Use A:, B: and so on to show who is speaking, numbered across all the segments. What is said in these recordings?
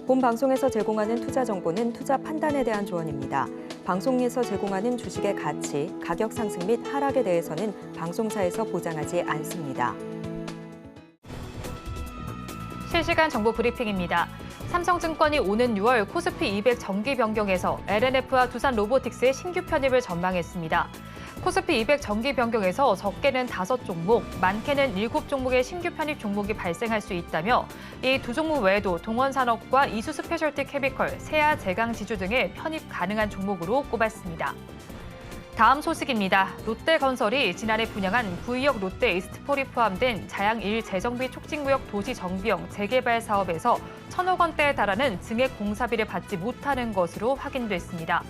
A: 본 방송에서 제공하는 투자 정보는 투자 판단에 대한 조언입니다. 방송에서 제공하는 주식의 가치, 가격 상승 및 하락에 대해서는 방송사에서 보장하지 않습니다.
B: 실시간 정보 브리핑입니다. 삼성증권이 오는 6월 코스피 200 정기 변경에서 LNF와 두산 로보틱스의 신규 편입을 전망했습니다. 코스피 200 정기 변경에서 적게는 5종목, 많게는 7종목의 신규 편입 종목이 발생할 수 있다며 이 두 종목 외에도 동원산업과 이수 스페셜티 케미컬, 세아 제강지주 등의 편입 가능한 종목으로 꼽았습니다. 다음 소식입니다. 롯데건설이 지난해 분양한 구의역 롯데 이스트폴이 포함된 자양 1 재정비 촉진구역 도시 정비형 재개발 사업에서 1,000억 원대에 달하는 증액 공사비를 받지 못하는 것으로 확인됐습니다.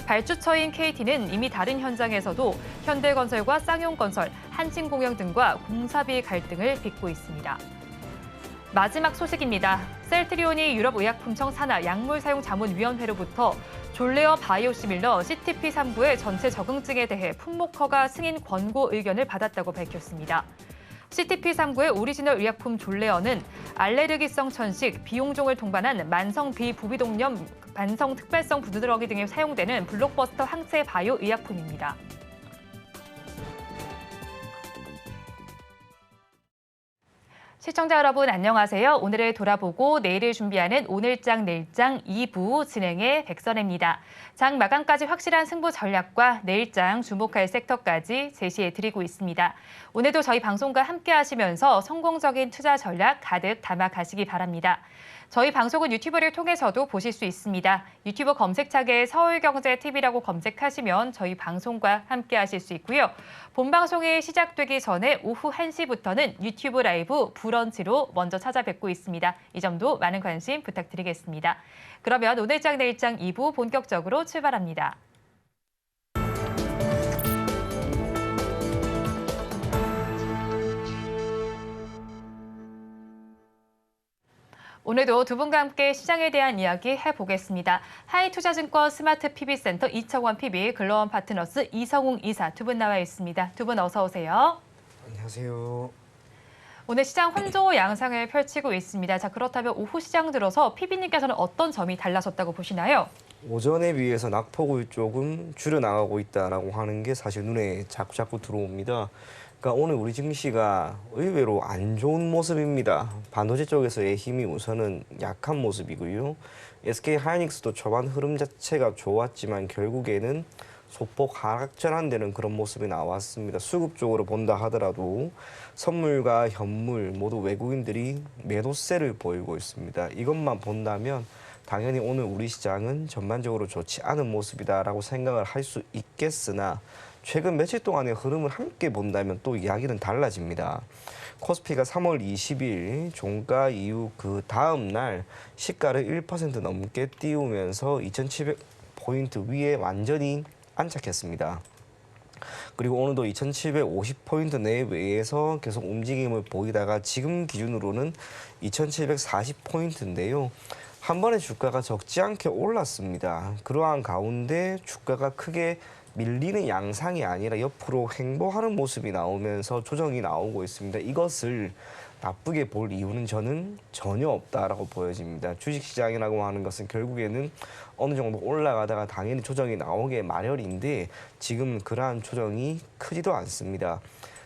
B: 발주처인 KT는 이미 다른 현장에서도 현대건설과 쌍용건설, 한진공영 등과 공사비 갈등을 빚고 있습니다. 마지막 소식입니다. 셀트리온이 유럽의약품청 산하 약물사용자문위원회로부터 졸레어 바이오시밀러 CTP3구의 전체 적응증에 대해 품목허가 승인 권고 의견을 받았다고 밝혔습니다. CTP3구의 오리지널 의약품 졸레어는 알레르기성 천식, 비용종을 동반한 만성 비부비동염, 만성 특발성 부드러기 등에 사용되는 블록버스터 항체 바이오 의약품입니다. 시청자 여러분 안녕하세요. 오늘을 돌아보고 내일을 준비하는 오늘장 내일장 2부 진행의 백선혜입니다. 장 마감까지 확실한 승부 전략과 내일장 주목할 섹터까지 제시해드리고 있습니다. 오늘도 저희 방송과 함께 하시면서 성공적인 투자 전략 가득 담아 가시기 바랍니다. 저희 방송은 유튜브를 통해서도 보실 수 있습니다. 유튜브 검색창에 서울경제TV라고 검색하시면 저희 방송과 함께 하실 수 있고요. 본 방송이 시작되기 전에 오후 1시부터는 유튜브 라이브 브런치로 먼저 찾아뵙고 있습니다. 이 점도 많은 관심 부탁드리겠습니다. 그러면 오늘장 내일장 2부 본격적으로 출발합니다. 오늘도 두 분과 함께 시장에 대한 이야기 해보겠습니다. 하이투자증권 스마트 PB센터 이청원 PB, 글로원 파트너스 이성웅 이사 두 분 나와 있습니다. 두 분 어서 오세요.
C: 안녕하세요.
B: 오늘 시장 혼조 양상을 펼치고 있습니다. 자, 그렇다면 오후 시장 들어서 PB님께서는 어떤 점이 달라졌다고 보시나요?
C: 오전에 비해서 낙폭을 조금 줄여나가고 있다라고 하는 게 사실 눈에 자꾸 들어옵니다. 그러니까 오늘 우리 증시가 의외로 안 좋은 모습입니다. 반도체 쪽에서의 힘이 우선은 약한 모습이고요. SK하이닉스도 초반 흐름 자체가 좋았지만 결국에는 소폭 하락전환되는 그런 모습이 나왔습니다. 수급 쪽으로 본다 하더라도 선물과 현물 모두 외국인들이 매도세를 보이고 있습니다. 이것만 본다면 당연히 오늘 우리 시장은 전반적으로 좋지 않은 모습이다라고 생각을 할 수 있겠으나 최근 며칠 동안의 흐름을 함께 본다면 또 이야기는 달라집니다. 코스피가 3월 20일 종가 이후 그 다음 날 시가를 1% 넘게 띄우면서 2,700포인트 위에 완전히 안착했습니다. 그리고 오늘도 2,750포인트 내외에서 계속 움직임을 보이다가 지금 기준으로는 2,740포인트인데요. 한 번에 주가가 적지 않게 올랐습니다. 그러한 가운데 주가가 크게 밀리는 양상이 아니라 옆으로 횡보하는 모습이 나오면서 조정이 나오고 있습니다. 이것을 나쁘게 볼 이유는 저는 전혀 없다라고 보여집니다. 주식시장이라고 하는 것은 결국에는 어느 정도 올라가다가 당연히 조정이 나오게 마련인데 지금 그러한 조정이 크지도 않습니다.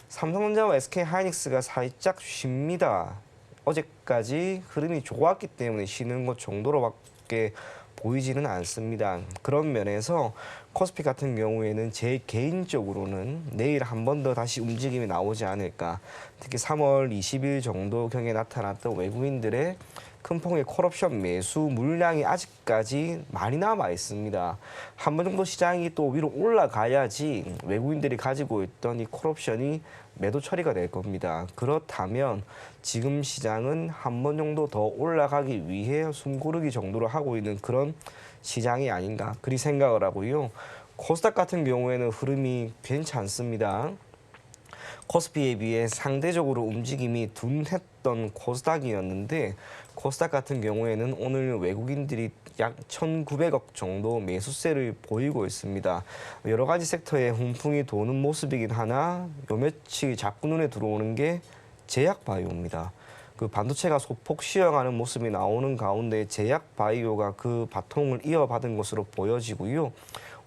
C: 삼성전자와 SK하이닉스가 살짝 쉽니다. 어제까지 흐름이 좋았기 때문에 쉬는 것 정도로밖에 보이지는 않습니다. 그런 면에서 코스피 같은 경우에는 제 개인적으로는 내일 한 번 더 다시 움직임이 나오지 않을까. 특히 3월 20일 정도경에 나타났던 외국인들의 큰 폭의 콜옵션 매수 물량이 아직까지 많이 남아 있습니다. 한 번 정도 시장이 또 위로 올라가야지 외국인들이 가지고 있던 이 콜옵션이 매도 처리가 될 겁니다. 그렇다면 지금 시장은 한 번 정도 더 올라가기 위해 숨고르기 정도로 하고 있는 그런 시장이 아닌가 그리 생각을 하고요. 코스닥 같은 경우에는 흐름이 괜찮습니다. 코스피에 비해 상대적으로 움직임이 둔했던 코스닥이었는데 코스닥 같은 경우에는 오늘 외국인들이 약 1,900억 정도 매수세를 보이고 있습니다. 여러 가지 섹터에 훈풍이 도는 모습이긴 하나 요 며칠 자꾸 눈에 들어오는 게 제약바이오입니다. 그 반도체가 소폭 쉬어가는 모습이 나오는 가운데 제약바이오가 그 바통을 이어받은 것으로 보여지고요.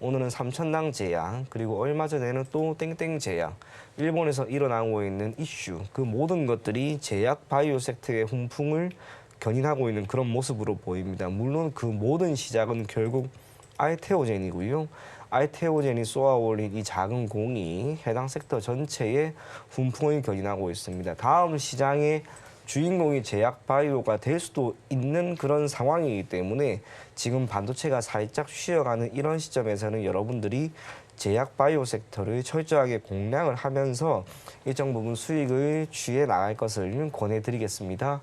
C: 오늘은 삼천당 제약, 그리고 얼마 전에는 또 땡땡 제약, 일본에서 일어나고 있는 이슈, 그 모든 것들이 제약바이오 섹터의 훈풍을 견인하고 있는 그런 모습으로 보입니다. 물론 그 모든 시작은 결국 알테오젠이고요. 알테오젠이 쏘아올린 이 작은 공이 해당 섹터 전체에 훈풍을 견인하고 있습니다. 다음 시장의 주인공이 제약바이오가 될 수도 있는 그런 상황이기 때문에 지금 반도체가 살짝 쉬어가는 이런 시점에서는 여러분들이 제약바이오 섹터를 철저하게 공략을 하면서 일정 부분 수익을 취해 나갈 것을 권해드리겠습니다.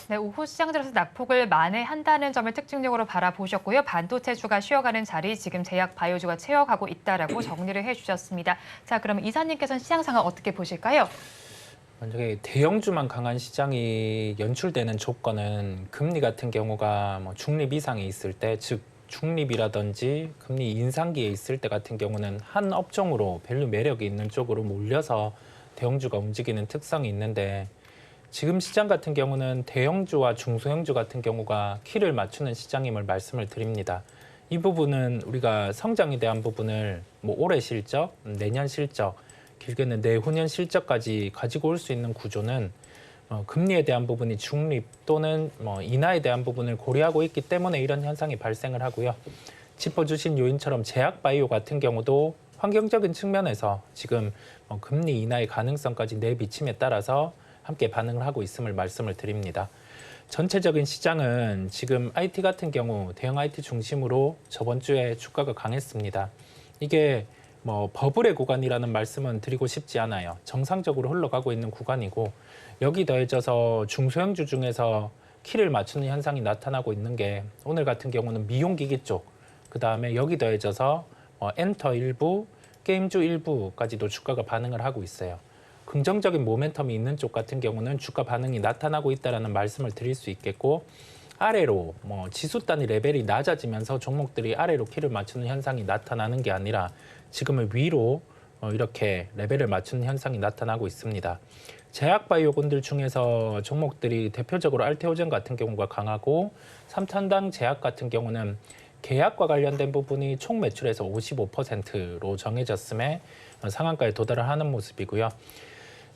B: 네, 오후 시장들에서 낙폭을 만회한다는 점을 특징적으로 바라보셨고요. 반도체주가 쉬어가는 자리 지금 제약 바이오주가 채워가고 있다라고 정리를 해주셨습니다. 자, 그럼 이사님께서는 시장 상황 어떻게 보실까요?
D: 만약에 대형주만 강한 시장이 연출되는 조건은 금리 같은 경우가 뭐 중립 이상에 있을 때, 즉 중립이라든지 금리 인상기에 있을 때 같은 경우는 한 업종으로 밸류 매력이 있는 쪽으로 몰려서 대형주가 움직이는 특성이 있는데, 지금 시장 같은 경우는 대형주와 중소형주 같은 경우가 키를 맞추는 시장임을 말씀을 드립니다. 이 부분은 우리가 성장에 대한 부분을 뭐 올해 실적, 내년 실적, 길게는 내후년 실적까지 가지고 올 수 있는 구조는 금리에 대한 부분이 중립 또는 인하에 대한 부분을 고려하고 있기 때문에 이런 현상이 발생을 하고요. 짚어주신 요인처럼 제약바이오 같은 경우도 환경적인 측면에서 지금 금리 인하의 가능성까지 내비침에 따라서 함께 반응을 하고 있음을 말씀을 드립니다. 전체적인 시장은 지금 IT 같은 경우 대형 IT 중심으로 저번 주에 주가가 강했습니다. 이게 버블의 구간이라는 말씀은 드리고 싶지 않아요. 정상적으로 흘러가고 있는 구간이고, 여기 더해져서 중소형주 중에서 키를 맞추는 현상이 나타나고 있는 게 오늘 같은 경우는 미용기기 쪽, 그 다음에 여기 더해져서 엔터 일부, 게임주 일부까지도 주가가 반응을 하고 있어요. 긍정적인 모멘텀이 있는 쪽 같은 경우는 주가 반응이 나타나고 있다는 말씀을 드릴 수 있겠고, 아래로 지수 단위 레벨이 낮아지면서 종목들이 아래로 키를 맞추는 현상이 나타나는 게 아니라 지금은 위로 이렇게 레벨을 맞추는 현상이 나타나고 있습니다. 제약바이오군들 중에서 종목들이 대표적으로 알테오젠 같은 경우가 강하고, 삼천당 제약 같은 경우는 계약과 관련된 부분이 총 매출에서 55%로 정해졌음에 상한가에 도달을 하는 모습이고요.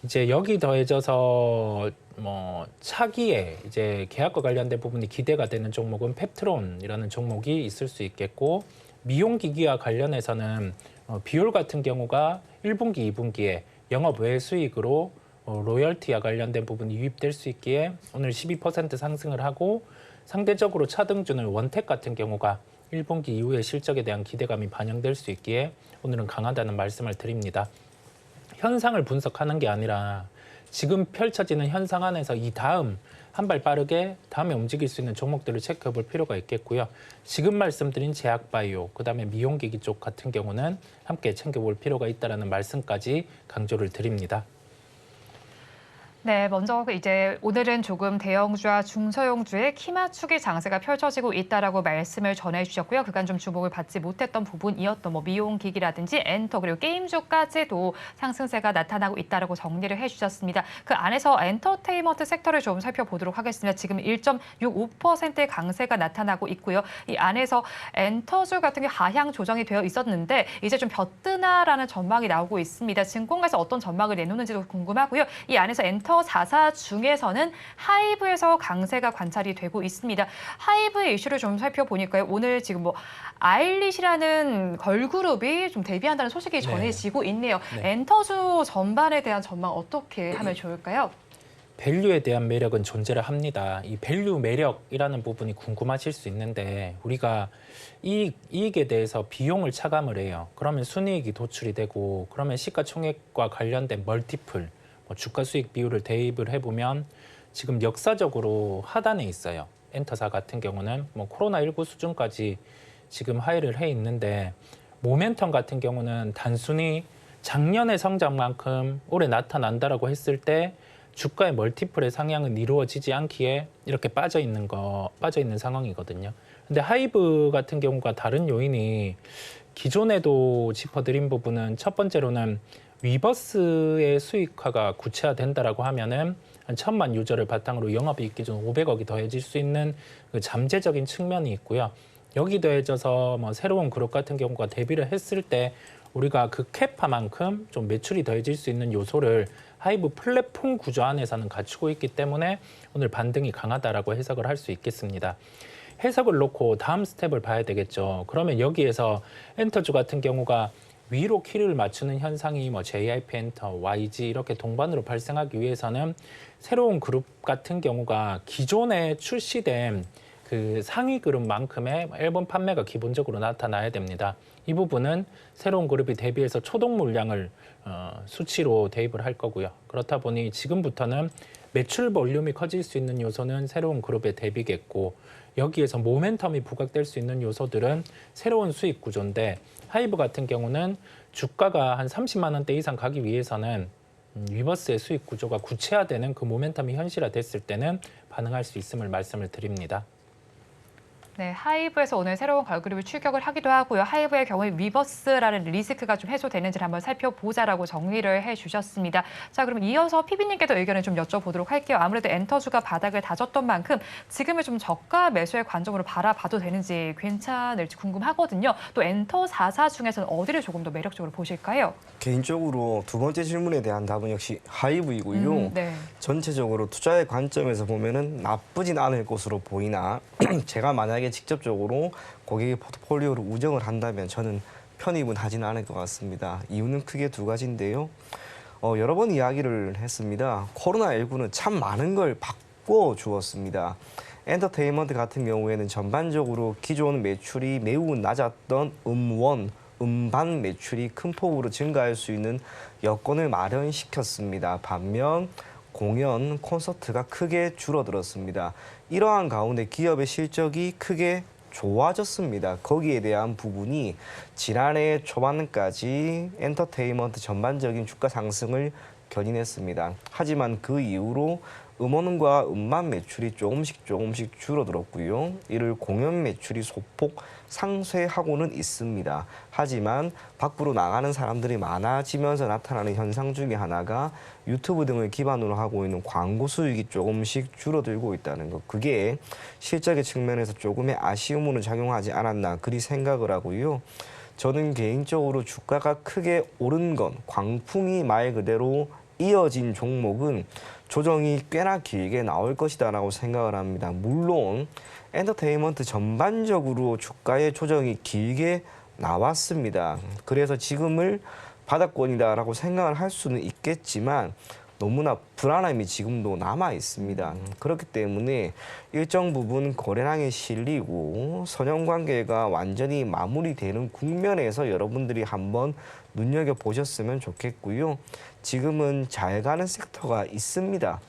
D: 이제 여기 더해져서 차기에 이제 계약과 관련된 부분이 기대가 되는 종목은 펩트론이라는 종목이 있을 수 있겠고, 미용기기와 관련해서는 비올 같은 경우가 1분기, 2분기에 영업 외 수익으로 로열티와 관련된 부분이 유입될 수 있기에 오늘 12% 상승을 하고, 상대적으로 차등주는 원택 같은 경우가 1분기 이후에 실적에 대한 기대감이 반영될 수 있기에 오늘은 강하다는 말씀을 드립니다. 현상을 분석하는 게 아니라 지금 펼쳐지는 현상 안에서 이 다음 한 발 빠르게 다음에 움직일 수 있는 종목들을 체크해 볼 필요가 있겠고요. 지금 말씀드린 제약바이오, 그다음에 미용기기 쪽 같은 경우는 함께 챙겨볼 필요가 있다는 말씀까지 강조를 드립니다.
B: 네, 먼저 이제 오늘은 조금 대형주와 중소형주의 키 맞추기 장세가 펼쳐지고 있다라고 말씀을 전해주셨고요. 그간 좀 주목을 받지 못했던 부분이었던 미용기기라든지 엔터 그리고 게임주까지도 상승세가 나타나고 있다라고 정리를 해주셨습니다. 그 안에서 엔터테인먼트 섹터를 좀 살펴보도록 하겠습니다. 지금 1.65%의 강세가 나타나고 있고요. 이 안에서 엔터주 같은 게 하향 조정이 되어 있었는데 이제 좀 벼뜨나라는 전망이 나오고 있습니다. 증권가에서 어떤 전망을 내놓는지도 궁금하고요. 이 안에서 엔터 4사 중에서는 하이브에서 강세가 관찰이 되고 있습니다. 하이브의 이슈를 좀 살펴보니까요. 오늘 지금 아일릿이라는 걸그룹이 좀 데뷔한다는 소식이 전해지고 있네요. 네. 엔터주 전반에 대한 전망 어떻게 하면 좋을까요?
D: 밸류에 대한 매력은 존재를 합니다. 이 밸류 매력이라는 부분이 궁금하실 수 있는데, 우리가 이익에 대해서 비용을 차감을 해요. 그러면 순이익이 도출이 되고, 그러면 시가총액과 관련된 멀티플, 주가 수익 비율을 대입을 해보면 지금 역사적으로 하단에 있어요. 엔터사 같은 경우는 코로나19 수준까지 지금 하회를 해 있는데, 모멘텀 같은 경우는 단순히 작년의 성장만큼 올해 나타난다라고 했을 때 주가의 멀티플의 상향은 이루어지지 않기에 이렇게 빠져 있는 상황이거든요. 근데 하이브 같은 경우가 다른 요인이 기존에도 짚어드린 부분은 첫 번째로는 위버스의 수익화가 구체화된다라고 하면은 한 1,000만 유저를 바탕으로 영업이익 기준 500억이 더해질 수 있는 그 잠재적인 측면이 있고요. 여기 더해져서 뭐 새로운 그룹 같은 경우가 데뷔를 했을 때 우리가 그 캐파만큼 좀 매출이 더해질 수 있는 요소를 하이브 플랫폼 구조 안에서는 갖추고 있기 때문에 오늘 반등이 강하다라고 해석을 할 수 있겠습니다. 해석을 놓고 다음 스텝을 봐야 되겠죠. 그러면 여기에서 엔터주 같은 경우가 위로 키를 맞추는 현상이 뭐 JYP 엔터, YG 이렇게 동반으로 발생하기 위해서는 새로운 그룹 같은 경우가 기존에 출시된 그 상위 그룹만큼의 앨범 판매가 기본적으로 나타나야 됩니다. 이 부분은 새로운 그룹이 데뷔해서 초동 물량을 수치로 대입을 할 거고요. 그렇다 보니 지금부터는 매출 볼륨이 커질 수 있는 요소는 새로운 그룹의 데뷔겠고 여기에서 모멘텀이 부각될 수 있는 요소들은 새로운 수익 구조인데 하이브 같은 경우는 주가가 한 30만 원대 이상 가기 위해서는 위버스의 수익 구조가 구체화되는 그 모멘텀이 현실화됐을 때는 반응할 수 있음을 말씀을 드립니다.
B: 네, 하이브에서 오늘 새로운 걸그룹을 출격을 하기도 하고요. 하이브의 경우에 위버스라는 리스크가 좀 해소되는지를 한번 살펴보자라고 정리를 해주셨습니다. 자, 그럼 이어서 피비님께도 의견을 좀 여쭤보도록 할게요. 아무래도 엔터주가 바닥을 다졌던 만큼 지금을 좀 저가 매수의 관점으로 바라봐도 되는지 괜찮을지 궁금하거든요. 또 엔터 4사 중에서는 어디를 조금 더 매력적으로 보실까요?
C: 개인적으로 두 번째 질문에 대한 답은 역시 하이브이고요.
B: 네.
C: 전체적으로 투자의 관점에서 보면은 나쁘진 않을 것으로 보이나 제가 만약에 직접적으로 고객의 포트폴리오를 우정을 한다면 저는 편입은 하지는 않을 것 같습니다. 이유는 크게 두 가지인데요. 여러 번 이야기를 했습니다. 코로나19는 참 많은 걸 바꿔주었습니다. 엔터테인먼트 같은 경우에는 전반적으로 기존 매출이 매우 낮았던 음반 매출이 큰 폭으로 증가할 수 있는 여건을 마련시켰습니다. 반면 공연, 콘서트가 크게 줄어들었습니다. 이러한 가운데 기업의 실적이 크게 좋아졌습니다. 거기에 대한 부분이 지난해 초반까지 엔터테인먼트 전반적인 주가 상승을 견인했습니다. 하지만 그 이후로 음원과 음반 매출이 조금씩 줄어들었고요. 이를 공연 매출이 소폭 상쇄하고는 있습니다. 하지만 밖으로 나가는 사람들이 많아지면서 나타나는 현상 중에 하나가 유튜브 등을 기반으로 하고 있는 광고 수익이 조금씩 줄어들고 있다는 것. 그게 실적의 측면에서 조금의 아쉬움으로 작용하지 않았나 그리 생각을 하고요. 저는 개인적으로 주가가 크게 오른 건 광풍이 말 그대로 이어진 종목은 조정이 꽤나 길게 나올 것이다라고 생각을 합니다. 물론 엔터테인먼트 전반적으로 주가의 조정이 길게 나왔습니다. 그래서 지금을 바닥권이다라고 생각을 할 수는 있겠지만 너무나 불안함이 지금도 남아 있습니다. 그렇기 때문에 일정 부분 거래량이 실리고 선형관계가 완전히 마무리되는 국면에서 여러분들이 한번 눈여겨보셨으면 좋겠고요. 지금은 잘 가는 섹터가 있습니다.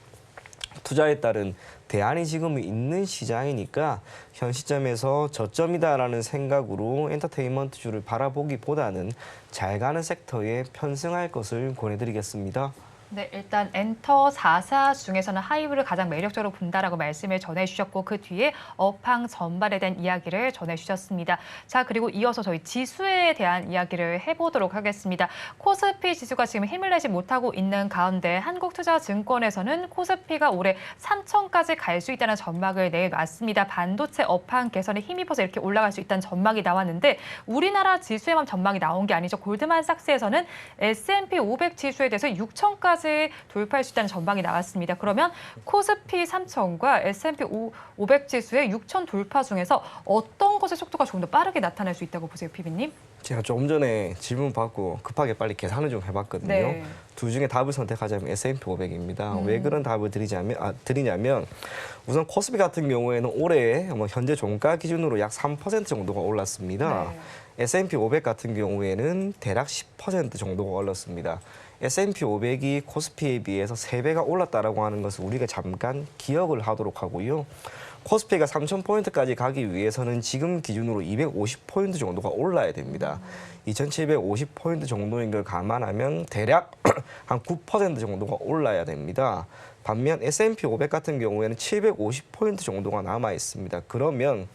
C: 투자에 따른 대안이 지금 있는 시장이니까 현 시점에서 저점이다라는 생각으로 엔터테인먼트주를 바라보기보다는 잘 가는 섹터에 편승할 것을 권해드리겠습니다.
B: 네, 일단 엔터 4사 중에서는 하이브를 가장 매력적으로 본다라고 말씀을 전해주셨고 그 뒤에 업황 전반에 대한 이야기를 전해주셨습니다. 자, 그리고 이어서 저희 지수에 대한 이야기를 해보도록 하겠습니다. 코스피 지수가 지금 힘을 내지 못하고 있는 가운데 한국투자증권에서는 코스피가 올해 3천까지 갈 수 있다는 전망을 내놨습니다. 반도체 업황 개선에 힘입어서 이렇게 올라갈 수 있다는 전망이 나왔는데 우리나라 지수에만 전망이 나온 게 아니죠. 골드만삭스에서는 S&P 500 지수에 대해서 6천까지 돌파할 수 있다는 전망이 나왔습니다. 그러면 코스피 3천과 S&P 500 지수의 6천 돌파 중에서 어떤 것의 속도가 조금 더 빠르게 나타날 수 있다고 보세요, 피비님?
C: 제가 조금 전에 질문 받고 급하게 빨리 계산을 좀 해봤거든요.
B: 네.
C: 둘 중에 답을 선택하자면 S&P 500입니다. 왜 그런 답을 드리냐면 우선 코스피 같은 경우에는 올해 현재 종가 기준으로 약 3% 정도가 올랐습니다.
B: 네.
C: S&P 500 같은 경우에는 대략 10% 정도가 올랐습니다. S&P 500이 코스피에 비해서 3배가 올랐다라고 하는 것을 우리가 잠깐 기억을 하도록 하고요. 코스피가 3,000포인트까지 가기 위해서는 지금 기준으로 250포인트 정도가 올라야 됩니다. 2,750포인트 정도인 걸 감안하면 대략 한 9% 정도가 올라야 됩니다. 반면 S&P 500 같은 경우에는 750포인트 정도가 남아 있습니다. 그러면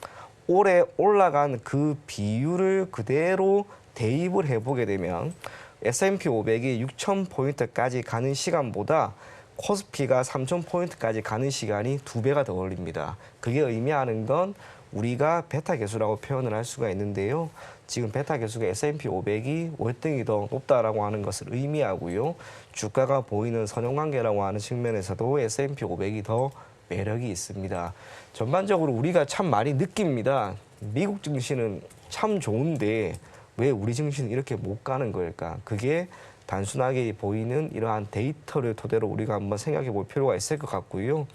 C: 올해 올라간 그 비율을 그대로 대입을 해보게 되면 S&P 500이 6,000포인트까지 가는 시간보다 코스피가 3,000포인트까지 가는 시간이 2배가 더 걸립니다. 그게 의미하는 건 우리가 베타 계수라고 표현을 할 수가 있는데요. 지금 베타 계수가 S&P 500이 월등히 더 높다라고 하는 것을 의미하고요. 주가가 보이는 선형관계라고 하는 측면에서도 S&P 500이 더 매력이 있습니다. 전반적으로 우리가 참 많이 느낍니다. 미국 증시는 참 좋은데 왜 우리 증시는 이렇게 못 가는 걸까? 그게 단순하게 보이는 이러한 데이터를 토대로 우리가 한번 생각해 볼 필요가 있을 것 같고요.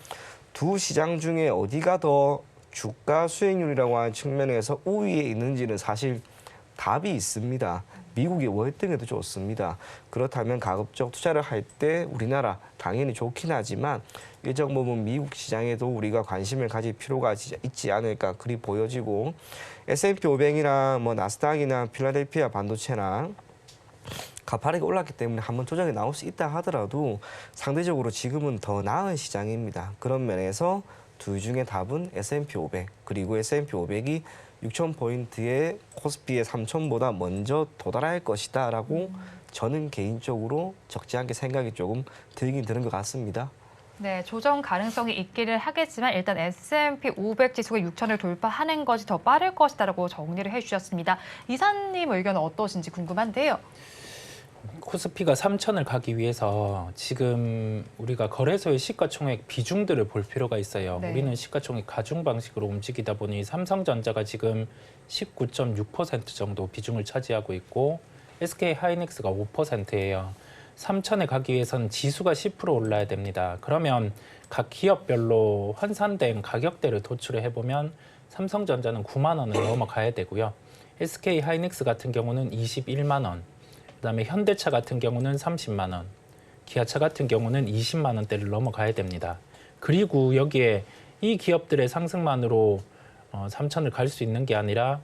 C: 두 시장 중에 어디가 더 주가 수익률이라고 하는 측면에서 우위에 있는지는 사실 답이 있습니다. 미국이 월등히 더 좋습니다. 그렇다면 가급적 투자를 할 때 우리나라 당연히 좋긴 하지만 일정 부분 미국 시장에도 우리가 관심을 가질 필요가 있지 않을까 그리 보여지고 S&P 500이나 뭐 나스닥이나 필라델피아 반도체나 가파르게 올랐기 때문에 한번 조정이 나올 수 있다 하더라도 상대적으로 지금은 더 나은 시장입니다. 그런 면에서 둘 중에 답은 S&P 500 그리고 S&P 500이 6,000포인트의 코스피의 3,000보다 먼저 도달할 것이다 라고 저는 개인적으로 적지 않게 생각이 조금 들긴 드는 것 같습니다.
B: 네, 조정 가능성이 있기는 하겠지만 일단 S&P 500 지수가 6,000을 돌파하는 것이 더 빠를 것이다라고 정리를 해주셨습니다. 이사님 의견은 어떠신지 궁금한데요.
D: 코스피가 3,000을 가기 위해서 지금 우리가 거래소의 시가총액 비중들을 볼 필요가 있어요.
B: 네.
D: 우리는 시가총액 가중 방식으로 움직이다 보니 삼성전자가 지금 19.6% 정도 비중을 차지하고 있고 SK하이닉스가 5%예요. 3,000에 가기 위해서는 지수가 10% 올라야 됩니다. 그러면 각 기업별로 환산된 가격대를 도출을 해보면 삼성전자는 9만 원을 넘어가야 되고요. SK하이닉스 같은 경우는 21만 원, 그다음에 현대차 같은 경우는 30만 원, 기아차 같은 경우는 20만 원대를 넘어가야 됩니다. 그리고 여기에 이 기업들의 상승만으로 3,000을 갈 수 있는 게 아니라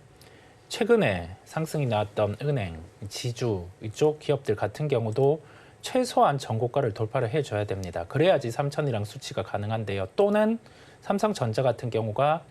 D: 최근에 상승이 나왔던 은행, 지주 이쪽 기업들 같은 경우도 최소한 전고가를 돌파를 해줘야 됩니다. 그래야지 3,000이랑 수치가 가능한데요. 또는 삼성전자 같은 경우가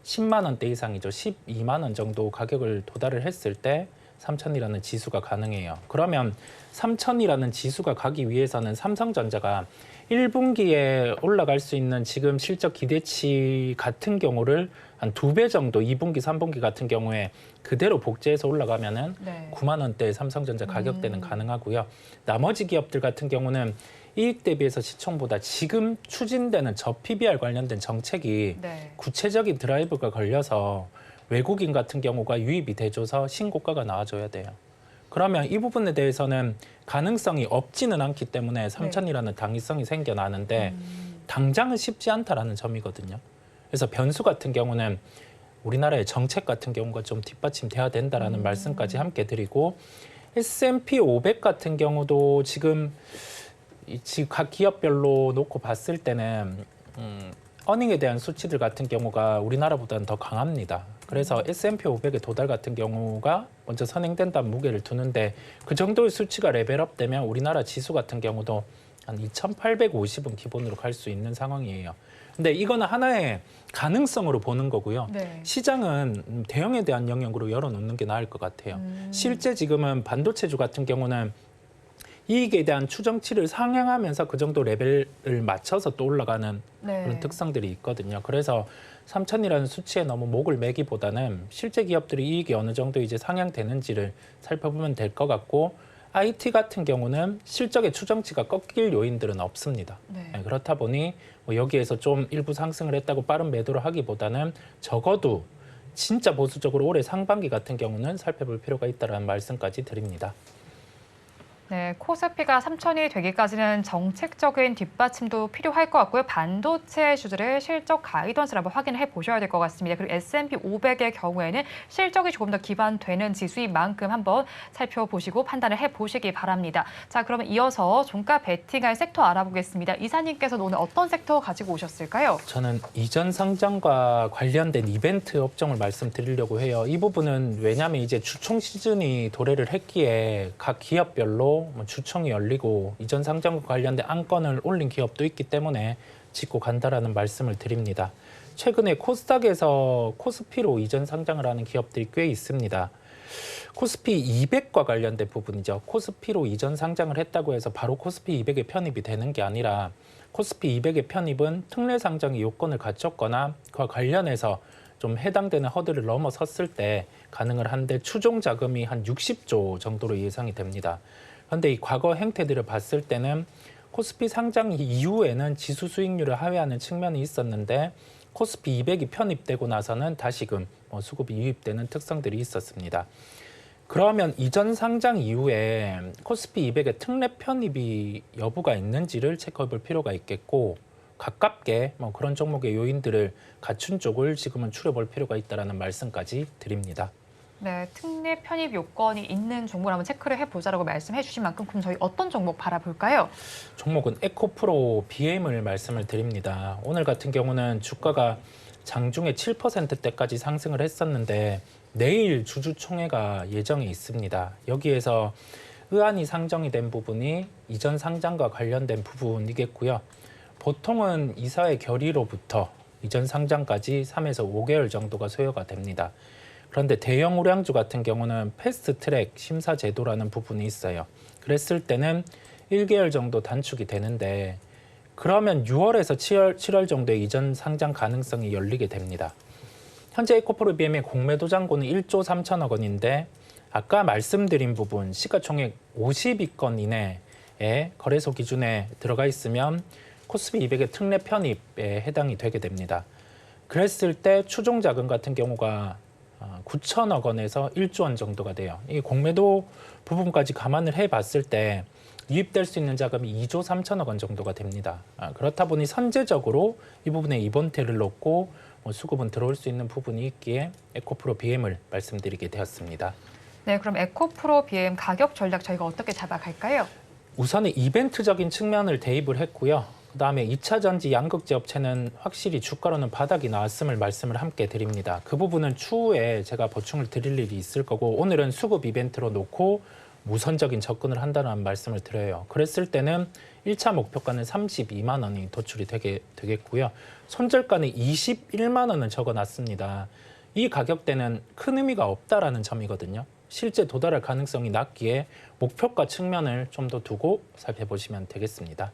D: 10만 원대 이상이죠. 12만 원 정도 가격을 도달을 했을 때 3,000이라는 지수가 가능해요. 그러면 3,000이라는 지수가 가기 위해서는 삼성전자가 1분기에 올라갈 수 있는 지금 실적 기대치 같은 경우를 한 2배 정도 2분기, 3분기 같은 경우에 그대로 복제해서 올라가면은
B: 네.
D: 9만 원대 삼성전자 가격대는 가능하고요. 나머지 기업들 같은 경우는 이익 대비해서 시총보다 지금 추진되는 저 PBR 관련된 정책이
B: 네.
D: 구체적인 드라이브가 걸려서 외국인 같은 경우가 유입이 돼줘서 신고가가 나와줘야 돼요. 그러면 이 부분에 대해서는 가능성이 없지는 않기 때문에 3,000이라는 당위성이 생겨나는데 당장은 쉽지 않다라는 점이거든요. 그래서 변수 같은 경우는 우리나라의 정책 같은 경우가 좀 뒷받침돼야 된다라는 말씀까지 함께 드리고 S&P 500 같은 경우도 지금 각 기업별로 놓고 봤을 때는 어닝에 대한 수치들 같은 경우가 우리나라보다는 더 강합니다. 그래서 S&P 500의 도달 같은 경우가 먼저 선행된다는 무게를 두는데 그 정도의 수치가 레벨업 되면 우리나라 지수 같은 경우도 한 2,850은 기본으로 갈 수 있는 상황이에요. 근데 이거는 하나의 가능성으로 보는 거고요.
B: 네.
D: 시장은 대형에 대한 영역으로 열어놓는 게 나을 것 같아요. 실제 지금은 반도체주 같은 경우는 이익에 대한 추정치를 상향하면서 그 정도 레벨을 맞춰서 또 올라가는
B: 네.
D: 그런 특성들이 있거든요. 그래서 3,000이라는 수치에 너무 목을 매기보다는 실제 기업들이 이익이 어느 정도 이제 상향되는지를 살펴보면 될 것 같고 IT 같은 경우는 실적의 추정치가 꺾일 요인들은 없습니다.
B: 네.
D: 네, 그렇다 보니 뭐 여기에서 좀 일부 상승을 했다고 빠른 매도를 하기보다는 적어도 진짜 보수적으로 올해 상반기 같은 경우는 살펴볼 필요가 있다는 말씀까지 드립니다.
B: 네, 코스피가 3,000이 되기까지는 정책적인 뒷받침도 필요할 것 같고요. 반도체 주들의 실적 가이던스를 한번 확인해 보셔야 될 것 같습니다. 그리고 S&P 500의 경우에는 실적이 조금 더 기반되는 지수인 만큼 한번 살펴보시고 판단을 해보시기 바랍니다. 자, 그러면 이어서 종가 베팅할 섹터 알아보겠습니다. 이사님께서는 오늘 어떤 섹터 가지고 오셨을까요?
D: 저는 이전 상장과 관련된 이벤트 업종을 말씀드리려고 해요. 이 부분은 왜냐하면 이제 주총 시즌이 도래를 했기에 각 기업별로 주총이 열리고 이전 상장과 관련된 안건을 올린 기업도 있기 때문에 짚고 간다라는 말씀을 드립니다. 최근에 코스닥에서 코스피로 이전 상장을 하는 기업들이 꽤 있습니다. 코스피 200과 관련된 부분이죠. 코스피로 이전 상장을 했다고 해서 바로 코스피 200에 편입이 되는 게 아니라 코스피 200의 편입은 특례 상장의 요건을 갖췄거나 그와 관련해서 좀 해당되는 허들을 넘어섰을 때 가능을 한데 추종 자금이 한 60조 정도로 예상이 됩니다. 그런데 이 과거 행태들을 봤을 때는 코스피 상장 이후에는 지수 수익률을 하회하는 측면이 있었는데 코스피 200이 편입되고 나서는 다시금 수급이 유입되는 특성들이 있었습니다. 그러면 이전 상장 이후에 코스피 200의 특례 편입이 여부가 있는지를 체크해 볼 필요가 있겠고 가깝게 그런 종목의 요인들을 갖춘 쪽을 지금은 추려볼 필요가 있다는 말씀까지 드립니다.
B: 네, 특례 편입 요건이 있는 종목을 한번 체크를 해보자라고 말씀해 주신 만큼 그럼 저희 어떤 종목 바라볼까요?
D: 종목은 에코프로 BM을 말씀을 드립니다. 오늘 같은 경우는 주가가 장중에 7%대까지 상승을 했었는데 내일 주주총회가 예정이 있습니다. 여기에서 의안이 상정이 된 부분이 이전 상장과 관련된 부분이겠고요. 보통은 이사회 결의로부터 이전 상장까지 3에서 5개월 정도가 소요가 됩니다. 그런데 대형 우량주 같은 경우는 패스트트랙 심사 제도라는 부분이 있어요. 그랬을 때는 1개월 정도 단축이 되는데 그러면 6월에서 7월 정도의 이전 상장 가능성이 열리게 됩니다. 현재 에코프로 BM의 공매도 잔고는 1조 3천억 원인데 아까 말씀드린 부분 시가총액 50위권 이내에 거래소 기준에 들어가 있으면 코스피 200의 특례 편입에 해당이 되게 됩니다. 그랬을 때 추종 자금 같은 경우가 9천억 원에서 1조 원 정도가 돼요. 이 공매도 부분까지 감안을 해봤을 때 유입될 수 있는 자금이 2조 3천억 원 정도가 됩니다. 그렇다 보니 선제적으로 이 부분에 이번태를 놓고 수급은 들어올 수 있는 부분이 있기에 에코프로 BM을 말씀드리게 되었습니다.
B: 네, 그럼 에코프로 BM 가격 전략 저희가 어떻게 잡아갈까요?
D: 우선은 이벤트적인 측면을 대입을 했고요. 그다음에 2차 전지 양극재 업체는 확실히 주가로는 바닥이 나왔음을 말씀을 함께 드립니다. 그 부분은 추후에 제가 보충을 드릴 일이 있을 거고 오늘은 수급 이벤트로 놓고 무선적인 접근을 한다는 말씀을 드려요. 그랬을 때는 1차 목표가는 32만 원이 도출이 되겠고요. 손절가는 21만 원을 적어놨습니다. 이 가격대는 큰 의미가 없다라는 점이거든요. 실제 도달할 가능성이 낮기에 목표가 측면을 좀 더 두고 살펴보시면 되겠습니다.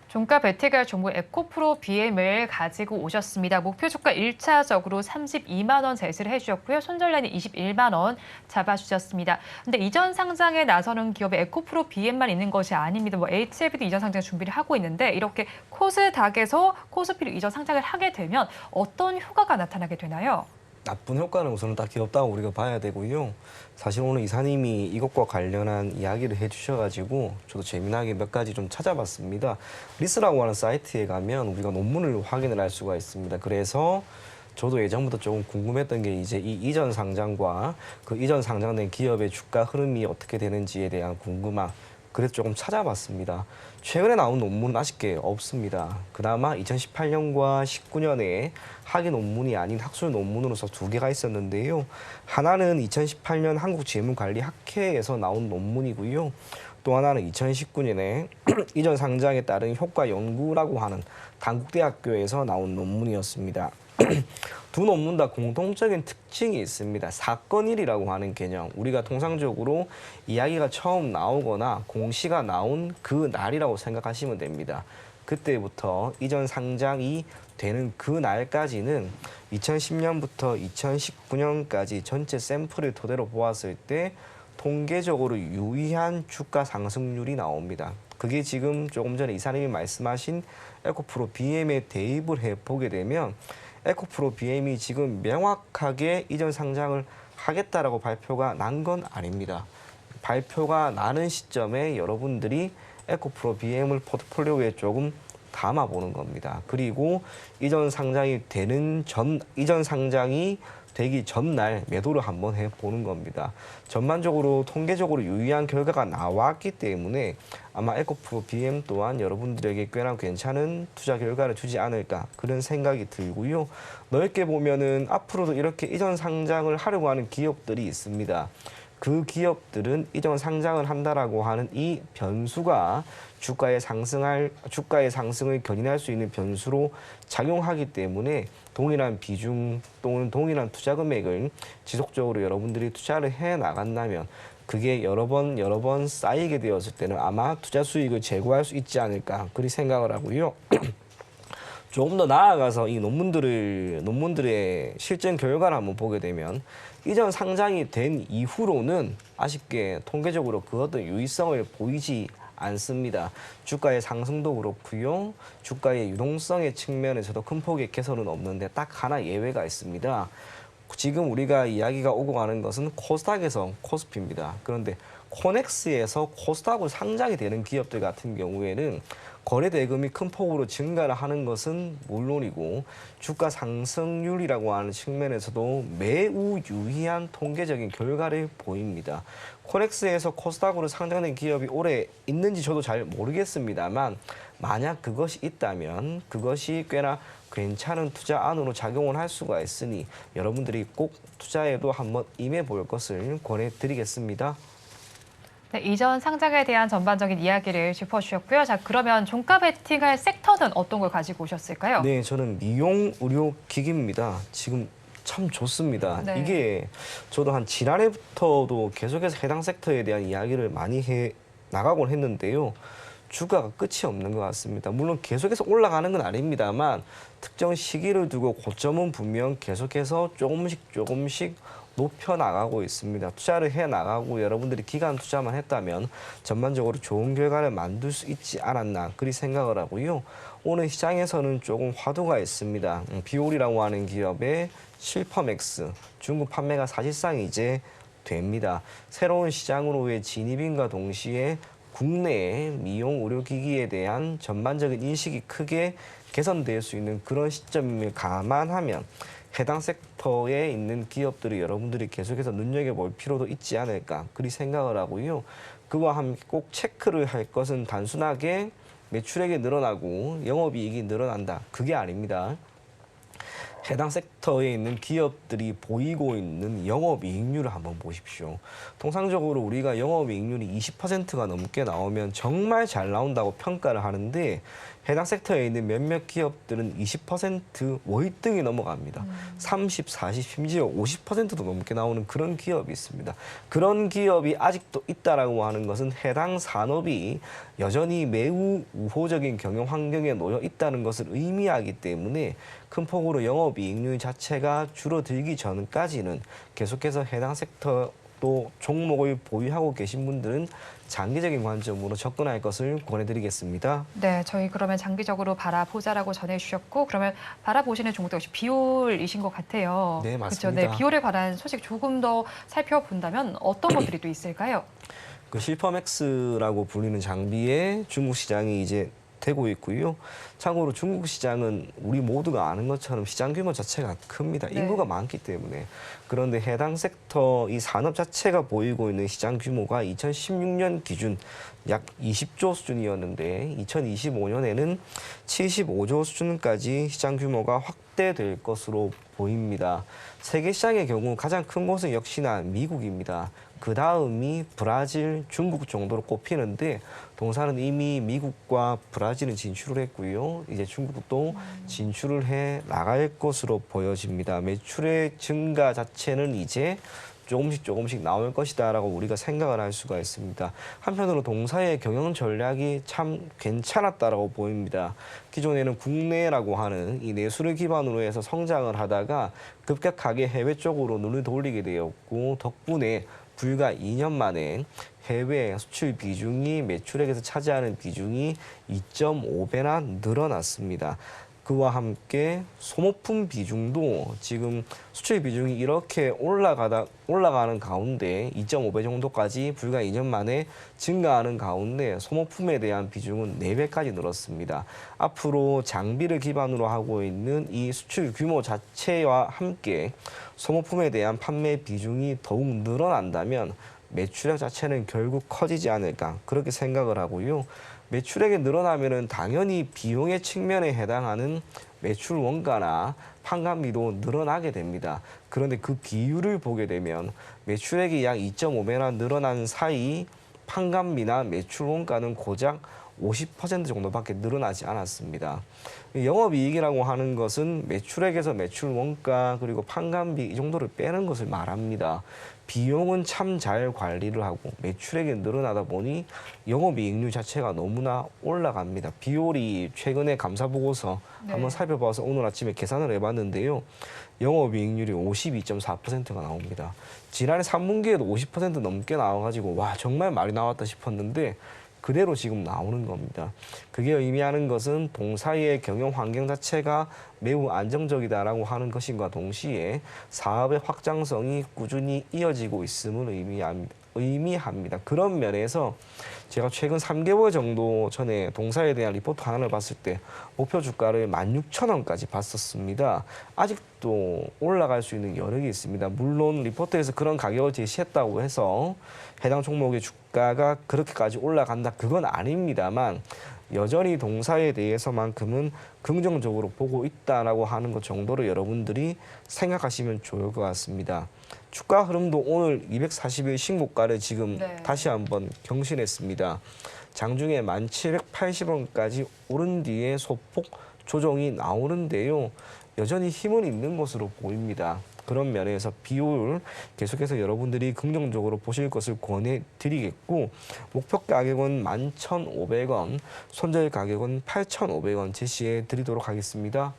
B: 종가 배팅할 종목 에코프로 BM을 가지고 오셨습니다. 목표 주가 1차적으로 32만 원 제시를 해주셨고요. 손절 라인은 21만 원 잡아주셨습니다. 근데 이전 상장에 나서는 기업의 에코프로 BM만 있는 것이 아닙니다. HLB도 이전 상장 준비를 하고 있는데 이렇게 코스닥에서 코스피로 이전 상장을 하게 되면 어떤 효과가 나타나게 되나요?
C: 나쁜 효과는 우선은 딱히 없다고 우리가 봐야 되고요. 사실 오늘 이사님이 이것과 관련한 이야기를 해주셔가지고 저도 재미나게 몇 가지 좀 찾아봤습니다. 리스라고 하는 사이트에 가면 우리가 논문을 확인을 할 수가 있습니다. 그래서 저도 예전부터 조금 궁금했던 게 이제 이 이전 상장과 그 이전 상장된 기업의 주가 흐름이 어떻게 되는지에 대한 궁금함. 그래서 조금 찾아봤습니다. 최근에 나온 논문은 아쉽게 없습니다. 그나마 2018년과 19년에 학위 논문이 아닌 학술 논문으로서 2개가 있었는데요. 하나는 2018년 한국재무관리학회에서 나온 논문이고요. 또 하나는 2019년에 이전 상장에 따른 효과 연구라고 하는 단국대학교에서 나온 논문이었습니다. 두 논문 다 공통적인 특징이 있습니다. 사건일이라고 하는 개념. 우리가 통상적으로 이야기가 처음 나오거나 공시가 나온 그 날이라고 생각하시면 됩니다. 그때부터 이전 상장이 되는 그 날까지는 2010년부터 2019년까지 전체 샘플을 토대로 보았을 때 통계적으로 유의한 주가 상승률이 나옵니다. 그게 지금 조금 전에 이사님이 말씀하신 에코프로 BM에 대입을 해보게 되면 에코프로 BM이 지금 명확하게 이전 상장을 하겠다라고 발표가 난 건 아닙니다. 발표가 나는 시점에 여러분들이 에코프로 BM을 포트폴리오에 조금 담아보는 겁니다. 그리고 이전 상장이 되기 전날 매도를 한번 해보는 겁니다. 전반적으로 통계적으로 유의한 결과가 나왔기 때문에 아마 에코프로 BM 또한 여러분들에게 꽤나 괜찮은 투자 결과를 주지 않을까 그런 생각이 들고요. 넓게 보면은 앞으로도 이렇게 이전 상장을 하려고 하는 기업들이 있습니다. 그 기업들은 이전 상장을 한다라고 하는 이 변수가 주가의 상승을 견인할 수 있는 변수로 작용하기 때문에 동일한 비중 또는 동일한 투자 금액을 지속적으로 여러분들이 투자를 해 나간다면 그게 여러 번 쌓이게 되었을 때는 아마 투자 수익을 제고할 수 있지 않을까 그리 생각을 하고요. 조금 더 나아가서 이 논문들의 실전 결과를 한번 보게 되면 이전 상장이 된 이후로는 아쉽게 통계적으로 그 어떤 유의성을 보이지 않습니다. 주가의 상승도 그렇고요. 주가의 유동성의 측면에서도 큰 폭의 개선은 없는데 딱 하나 예외가 있습니다. 지금 우리가 이야기가 오고 가는 것은 코스닥에서 코스피입니다. 그런데 코넥스에서 코스닥으로 상장이 되는 기업들 같은 경우에는 거래 대금이 큰 폭으로 증가를 하는 것은 물론이고 주가 상승률이라고 하는 측면에서도 매우 유의한 통계적인 결과를 보입니다. 코넥스에서 코스닥으로 상장된 기업이 올해 있는지 저도 잘 모르겠습니다만 만약 그것이 있다면 그것이 꽤나 괜찮은 투자 안으로 작용을 할 수가 있으니 여러분들이 꼭 투자에도 한번 임해 볼 것을 권해드리겠습니다.
B: 네, 이전 상장에 대한 전반적인 이야기를 짚어주셨고요. 자, 그러면 종가 베팅할 섹터는 어떤 걸 가지고 오셨을까요?
C: 네, 저는 미용 의료 기기입니다. 지금 참 좋습니다.
B: 네.
C: 이게 저도 한 지난해부터도 계속해서 해당 섹터에 대한 이야기를 많이 해 나가곤 했는데요. 주가가 끝이 없는 것 같습니다. 물론 계속해서 올라가는 건 아닙니다만 특정 시기를 두고 고점은 분명 계속해서 조금씩 높여 나가고 있습니다. 투자를 해 나가고 여러분들이 기간 투자만 했다면 전반적으로 좋은 결과를 만들 수 있지 않았나 그리 생각을 하고요. 오늘 시장에서는 조금 화두가 있습니다. 비올이라고 하는 기업의 실퍼맥스 중국 판매가 사실상 이제 됩니다. 새로운 시장으로의 진입인과 동시에 국내의 미용 의료기기에 대한 전반적인 인식이 크게 개선될 수 있는 그런 시점을 감안하면 해당 섹터에 있는 기업들이 여러분들이 계속해서 눈여겨볼 필요도 있지 않을까 그리 생각을 하고요. 그와 함께 꼭 체크를 할 것은 단순하게 매출액이 늘어나고 영업이익이 늘어난다. 그게 아닙니다. 해당 섹터에 있는 기업들이 보이고 있는 영업이익률을 한번 보십시오. 통상적으로 우리가 영업이익률이 20%가 넘게 나오면 정말 잘 나온다고 평가를 하는데 해당 섹터에 있는 몇몇 기업들은 20% 월등히 넘어갑니다. 30, 40, 심지어 50%도 넘게 나오는 그런 기업이 있습니다. 그런 기업이 아직도 있다라고 하는 것은 해당 산업이 여전히 매우 우호적인 경영 환경에 놓여 있다는 것을 의미하기 때문에 큰 폭으로 영업이익률 자체가 줄어들기 전까지는 계속해서 해당 섹터 또 종목을 보유하고 계신 분들은 장기적인 관점으로 접근할 것을 권해드리겠습니다.
B: 네, 저희 그러면 장기적으로 바라보자라고 전해주셨고 그러면 바라보시는 종목도 역시 비올이신 것 같아요.
C: 네, 맞습니다.
B: 그렇죠? 네, 비올에 관한 소식 조금 더 살펴본다면 어떤 것들이 또 있을까요?
C: 그 실퍼맥스라고 불리는 장비에 중국 시장이 이제 되고 있고요. 참고로 중국 시장은 우리 모두가 아는 것처럼 시장 규모 자체가 큽니다.
B: 네.
C: 인구가 많기 때문에. 그런데 해당 섹터 이 산업 자체가 보이고 있는 시장 규모가 2016년 기준 약 20조 수준이었는데 2025년에는 75조 수준까지 시장 규모가 확대될 것으로 보입니다. 세계 시장의 경우 가장 큰 곳은 역시나 미국입니다. 그 다음이 브라질, 중국 정도로 꼽히는데 동사는 이미 미국과 브라질은 진출을 했고요. 이제 중국도 진출을 해 나갈 것으로 보여집니다. 매출의 증가 자체는 이제 조금씩 나올 것이다라고 우리가 생각을 할 수가 있습니다. 한편으로 동사의 경영 전략이 참 괜찮았다라고 보입니다. 기존에는 국내라고 하는 이 내수를 기반으로 해서 성장을 하다가 급격하게 해외 쪽으로 눈을 돌리게 되었고 덕분에 불과 2년 만에 해외 수출 비중이 매출액에서 차지하는 비중이 2.5배나 늘어났습니다. 그와 함께 소모품 비중도 지금 수출 비중이 이렇게 올라가는 가운데 2.5배 정도까지 불과 2년 만에 증가하는 가운데 소모품에 대한 비중은 4배까지 늘었습니다. 앞으로 장비를 기반으로 하고 있는 이 수출 규모 자체와 함께 소모품에 대한 판매 비중이 더욱 늘어난다면 매출액 자체는 결국 커지지 않을까 그렇게 생각을 하고요. 매출액이 늘어나면은 당연히 비용의 측면에 해당하는 매출 원가나 판관비도 늘어나게 됩니다. 그런데 그 비율을 보게 되면 매출액이 약 2.5배나 늘어난 사이 판관비나 매출 원가는 고작 50% 정도밖에 늘어나지 않았습니다. 영업이익이라고 하는 것은 매출액에서 매출 원가 그리고 판관비 이 정도를 빼는 것을 말합니다. 비용은 참 잘 관리를 하고 매출액이 늘어나다 보니 영업이익률 자체가 너무나 올라갑니다. 비율이 최근에 감사보고서 한번 살펴봐서 오늘 아침에 계산을 해봤는데요. 영업이익률이 52.4%가 나옵니다. 지난해 3분기에도 50% 넘게 나와가지고 와 정말 많이 나왔다 싶었는데 그대로 지금 나오는 겁니다. 그게 의미하는 것은 동사의 경영 환경 자체가 매우 안정적이다라고 하는 것인과 동시에 사업의 확장성이 꾸준히 이어지고 있음을 의미합니다. 그런 면에서 제가 최근 3개월 정도 전에 동사에 대한 리포트 하나를 봤을 때 목표 주가를 16,000원까지 봤었습니다. 아직도 올라갈 수 있는 여력이 있습니다. 물론 리포트에서 그런 가격을 제시했다고 해서 해당 종목의 주가가 그렇게까지 올라간다 그건 아닙니다만 여전히 동사에 대해서만큼은 긍정적으로 보고 있다라고 하는 것 정도로 여러분들이 생각하시면 좋을 것 같습니다. 주가 흐름도 오늘 240일 신고가를 지금 다시 한번 경신했습니다. 장중에 1,780원까지 오른 뒤에 소폭 조정이 나오는데요. 여전히 힘은 있는 것으로 보입니다. 그런 면에서 비율 계속해서 여러분들이 긍정적으로 보실 것을 권해드리겠고 목표 가격은 11,500원, 손절 가격은 8,500원 제시해 드리도록 하겠습니다.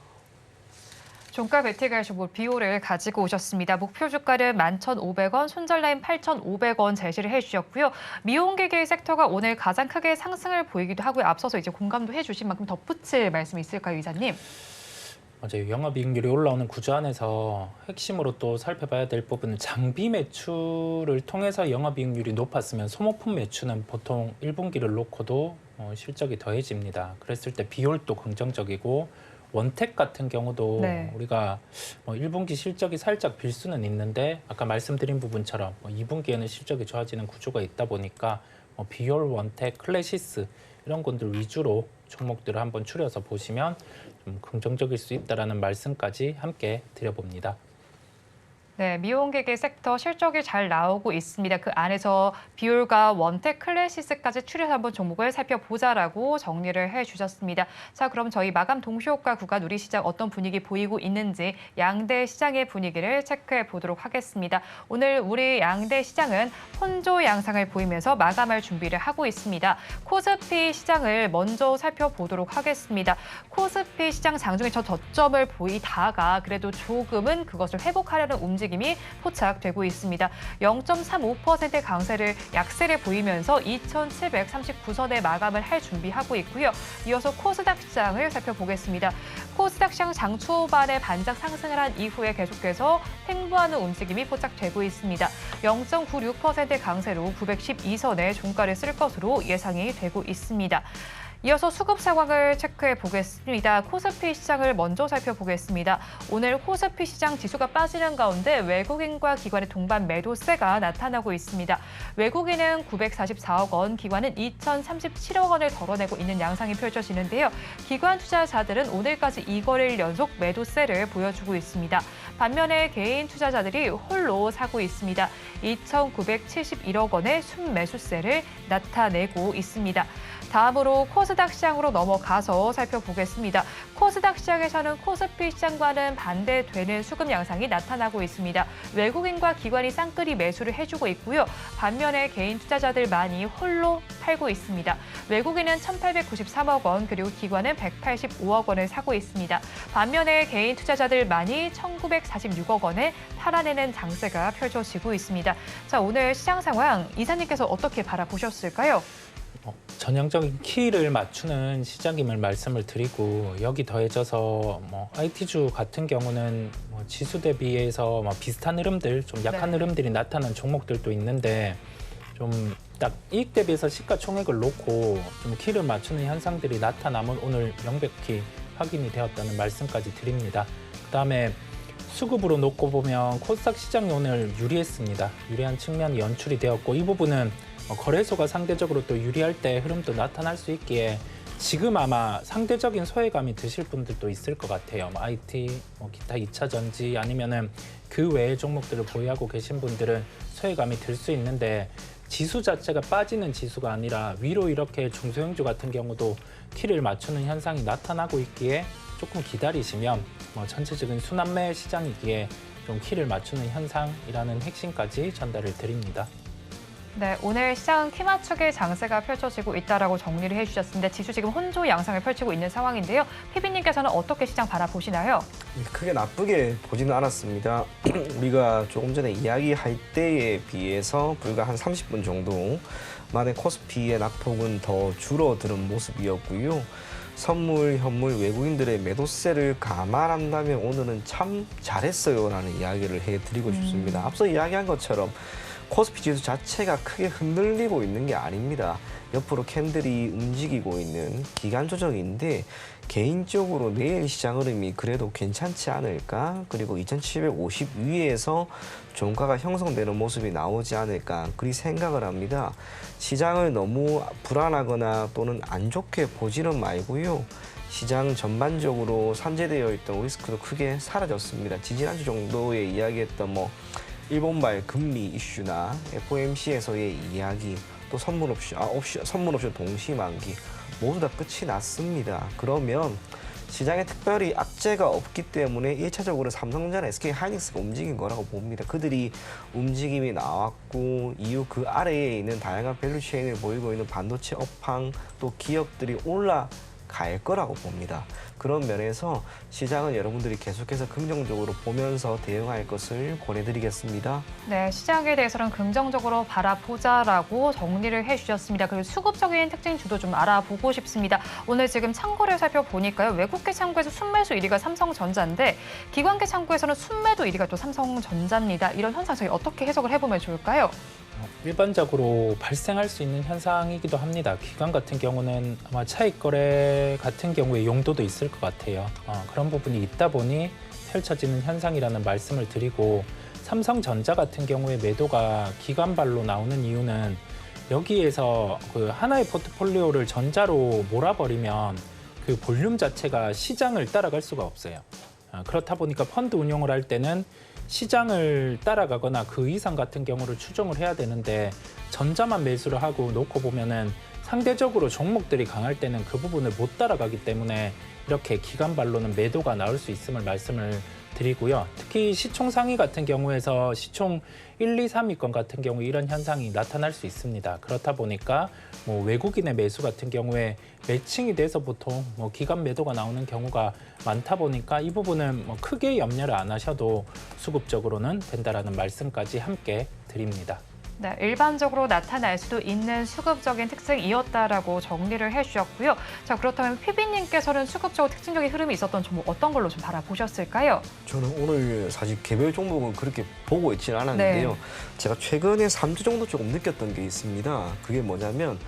B: 종가 베팅할 정보 비율을 가지고 오셨습니다. 목표 주가는 11,500원, 손절 라인 8,500원 제시를 해주셨고요. 미용기계 섹터가 오늘 가장 크게 상승을 보이기도 하고요. 앞서서 이제 공감도 해주신 만큼 덧붙일 말씀이 있을까요, 이사님?
D: 맞아요. 영업이익률이 올라오는 구조 안에서 핵심으로 또 살펴봐야 될 부분은 장비 매출을 통해서 영업이익률이 높았으면 소모품 매출은 보통 1분기를 놓고도 실적이 더해집니다. 그랬을 때 비율도 긍정적이고 원택 같은 경우도 우리가 1분기 실적이 살짝 빌 수는 있는데 아까 말씀드린 부분처럼 2분기에는 실적이 좋아지는 구조가 있다 보니까 비율, 원택, 클래시스 이런 것들 위주로 종목들을 한번 추려서 보시면 좀 긍정적일 수 있다라는 말씀까지 함께 드려봅니다.
B: 네, 미용기계 섹터 실적이 잘 나오고 있습니다. 그 안에서 비율과 원택 클래시스까지 추려서 한번 종목을 살펴보자라고 정리를 해주셨습니다. 자, 그럼 저희 마감 동시효과 구간 우리 시장 어떤 분위기 보이고 있는지 양대 시장의 분위기를 체크해 보도록 하겠습니다. 오늘 우리 양대 시장은 혼조 양상을 보이면서 마감할 준비를 하고 있습니다. 코스피 시장을 먼저 살펴보도록 하겠습니다. 코스피 시장 장중에 저 저점을 보이다가 그래도 조금은 그것을 회복하려는 움직임이 포착되고 있습니다. 0.35%의 약세를 보이면서 2,739선에 마감을 할 준비하고 있고요. 이어서 코스닥 시장을 살펴보겠습니다. 코스닥 시장 장 초반에 반짝 상승을 한 이후에 계속해서 횡보하는 움직임이 포착되고 있습니다. 0.96%의 강세로 912선에 종가를 쓸 것으로 예상이 되고 있습니다. 이어서 수급 상황을 체크해 보겠습니다. 코스피 시장을 먼저 살펴보겠습니다. 오늘 코스피 시장 지수가 빠지는 가운데 외국인과 기관의 동반 매도세가 나타나고 있습니다. 외국인은 944억 원, 기관은 2,037억 원을 덜어내고 있는 양상이 펼쳐지는데요. 기관 투자자들은 오늘까지 2거래일 연속 매도세를 보여주고 있습니다. 반면에 개인 투자자들이 홀로 사고 있습니다. 2,971억 원의 순매수세를 나타내고 있습니다. 다음으로 코스닥 시장으로 넘어가서 살펴보겠습니다. 코스닥 시장에서는 코스피 시장과는 반대되는 수급 양상이 나타나고 있습니다. 외국인과 기관이 쌍끌이 매수를 해주고 있고요. 반면에 개인 투자자들만이 홀로 팔고 있습니다. 외국인은 1,893억 원, 그리고 기관은 185억 원을 사고 있습니다. 반면에 개인 투자자들만이 1,946억 원을 팔아내는 장세가 펼쳐지고 있습니다. 자, 오늘 시장 상황 이사님께서 어떻게 바라보셨을까요?
D: 전형적인 키를 맞추는 시장임을 말씀을 드리고 여기 더해져서 IT주 같은 경우는 지수 대비해서 비슷한 흐름들, 좀 약한 흐름들이 나타난 종목들도 있는데 좀 딱 이익 대비해서 시가총액을 놓고 좀 키를 맞추는 현상들이 나타나면 오늘 명백히 확인이 되었다는 말씀까지 드립니다. 그다음에 수급으로 놓고 보면 코스닥 시장이 오늘 유리했습니다. 유리한 측면이 연출이 되었고 이 부분은 거래소가 상대적으로 또 유리할 때 흐름도 나타날 수 있기에 지금 아마 상대적인 소외감이 드실 분들도 있을 것 같아요. IT, 기타 2차 전지 아니면은 그 외의 종목들을 보유하고 계신 분들은 소외감이 들 수 있는데 지수 자체가 빠지는 지수가 아니라 위로 이렇게 중소형주 같은 경우도 키를 맞추는 현상이 나타나고 있기에 조금 기다리시면 전체적인 순환매 시장이기에 좀 키를 맞추는 현상이라는 핵심까지 전달을 드립니다.
B: 네, 오늘 시장은 키 맞추기 장세가 펼쳐지고 있다라고 정리를 해주셨는데 지수 지금 혼조 양상을 펼치고 있는 상황인데요. 피비님께서는 어떻게 시장 바라보시나요?
C: 크게 나쁘게 보지는 않았습니다. 우리가 조금 전에 이야기할 때에 비해서 불과 한 30분 정도 만에 코스피의 낙폭은 더 줄어드는 모습이었고요. 선물, 현물, 외국인들의 매도세를 감안한다면 오늘은 참 잘했어요라는 이야기를 해드리고 싶습니다. 앞서 이야기한 것처럼 코스피 지수 자체가 크게 흔들리고 있는 게 아닙니다. 옆으로 캔들이 움직이고 있는 기간 조정인데 개인적으로 내일 시장 흐름이 그래도 괜찮지 않을까? 그리고 2750 위에서 종가가 형성되는 모습이 나오지 않을까? 그리 생각을 합니다. 시장을 너무 불안하거나 또는 안 좋게 보지는 말고요. 시장 전반적으로 산재되어 있던 리스크도 크게 사라졌습니다. 지지난주 정도에 이야기했던 일본발 금리 이슈나 FOMC에서의 이야기, 또 선물 옵션 동시 만기 모두 다 끝이 났습니다. 그러면 시장에 특별히 악재가 없기 때문에 1차적으로 삼성전자, SK하이닉스가 움직인 거라고 봅니다. 그들이 움직임이 나왔고 이후 그 아래에 있는 다양한 밸류체인을 보이고 있는 반도체 업황 또 기업들이 올라갈 거라고 봅니다. 그런 면에서 시장은 여러분들이 계속해서 긍정적으로 보면서 대응할 것을 권해드리겠습니다.
B: 네, 시장에 대해서는 긍정적으로 바라보자라고 정리를 해주셨습니다. 그리고 수급적인 특징 주도 좀 알아보고 싶습니다. 오늘 지금 창구를 살펴보니까요. 외국계 창구에서 순매수 1위가 삼성전자인데 기관계 창구에서는 순매도 1위가 또 삼성전자입니다. 이런 현상 저희 어떻게 해석을 해보면 좋을까요?
D: 일반적으로 발생할 수 있는 현상이기도 합니다. 기관 같은 경우는 아마 차익 거래 같은 경우에 용도도 있을 것 같아요. 그런 부분이 있다 보니 펼쳐지는 현상이라는 말씀을 드리고 삼성전자 같은 경우에 매도가 기관발로 나오는 이유는 여기에서 그 하나의 포트폴리오를 전자로 몰아버리면 그 볼륨 자체가 시장을 따라갈 수가 없어요. 그렇다 보니까 펀드 운용을 할 때는 시장을 따라가거나 그 이상 같은 경우를 추정을 해야 되는데 전자만 매수를 하고 놓고 보면은 상대적으로 종목들이 강할 때는 그 부분을 못 따라가기 때문에 이렇게 기간발로는 매도가 나올 수 있음을 말씀을 드리고요. 특히 시총 상위 같은 경우에서 시총 1, 2, 3위권 같은 경우 이런 현상이 나타날 수 있습니다. 그렇다 보니까 외국인의 매수 같은 경우에 매칭이 돼서 보통 기간 매도가 나오는 경우가 많다 보니까 이 부분은 크게 염려를 안 하셔도 수급적으로는 된다라는 말씀까지 함께 드립니다.
B: 네, 일반적으로 나타날 수도 있는 수급적인 특징이었다라고 정리를 해주셨고요. 자, 그렇다면 피비님께서는 수급적으로 특징적인 흐름이 있었던 종목 어떤 걸로 좀 바라보셨을까요?
C: 저는 오늘 사실 개별 종목은 그렇게 보고 있지는 않았는데요.
B: 네.
C: 제가 최근에 3주 정도 조금 느꼈던 게 있습니다. 그게 뭐냐면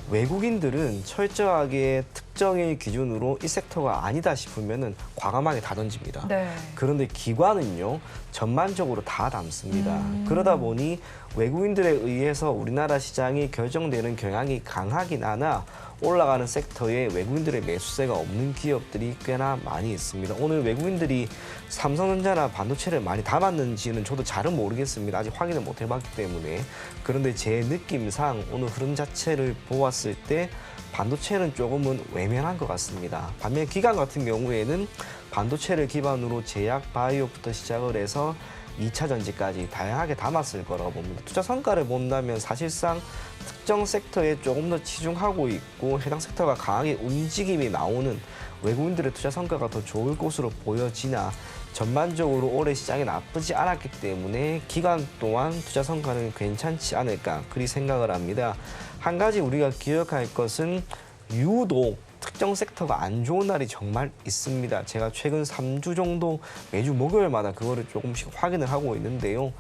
C: 외국인들은 철저하게 특정일 기준으로 이 섹터가 아니다 싶으면은 과감하게 다 던집니다.
B: 네.
C: 그런데 기관은요, 전반적으로 다 담습니다. 그러다 보니 외국인들에 의해서 우리나라 시장이 결정되는 경향이 강하긴 하나 올라가는 섹터에 외국인들의 매수세가 없는 기업들이 꽤나 많이 있습니다. 오늘 외국인들이 삼성전자나 반도체를 많이 담았는지는 저도 잘은 모르겠습니다. 아직 확인을 못 해봤기 때문에. 그런데 제 느낌상 오늘 흐름 자체를 보았을 때 반도체는 조금은 외면한 것 같습니다. 반면 기관 같은 경우에는 반도체를 기반으로 제약, 바이오부터 시작을 해서 2차 전지까지 다양하게 담았을 거라고 봅니다. 투자 성과를 본다면 사실상 특정 섹터에 조금 더 치중하고 있고 해당 섹터가 강하게 움직임이 나오는 외국인들의 투자 성과가 더 좋을 것으로 보여지나 전반적으로 올해 시장이 나쁘지 않았기 때문에 기간 동안 투자 성과는 괜찮지 않을까 그리 생각을 합니다. 한 가지 우리가 기억할 것은 유독 특정 섹터가 안 좋은 날이 정말 있습니다. 제가 최근 3주 정도 매주 목요일마다 그거를 조금씩 확인을 하고 있는데요.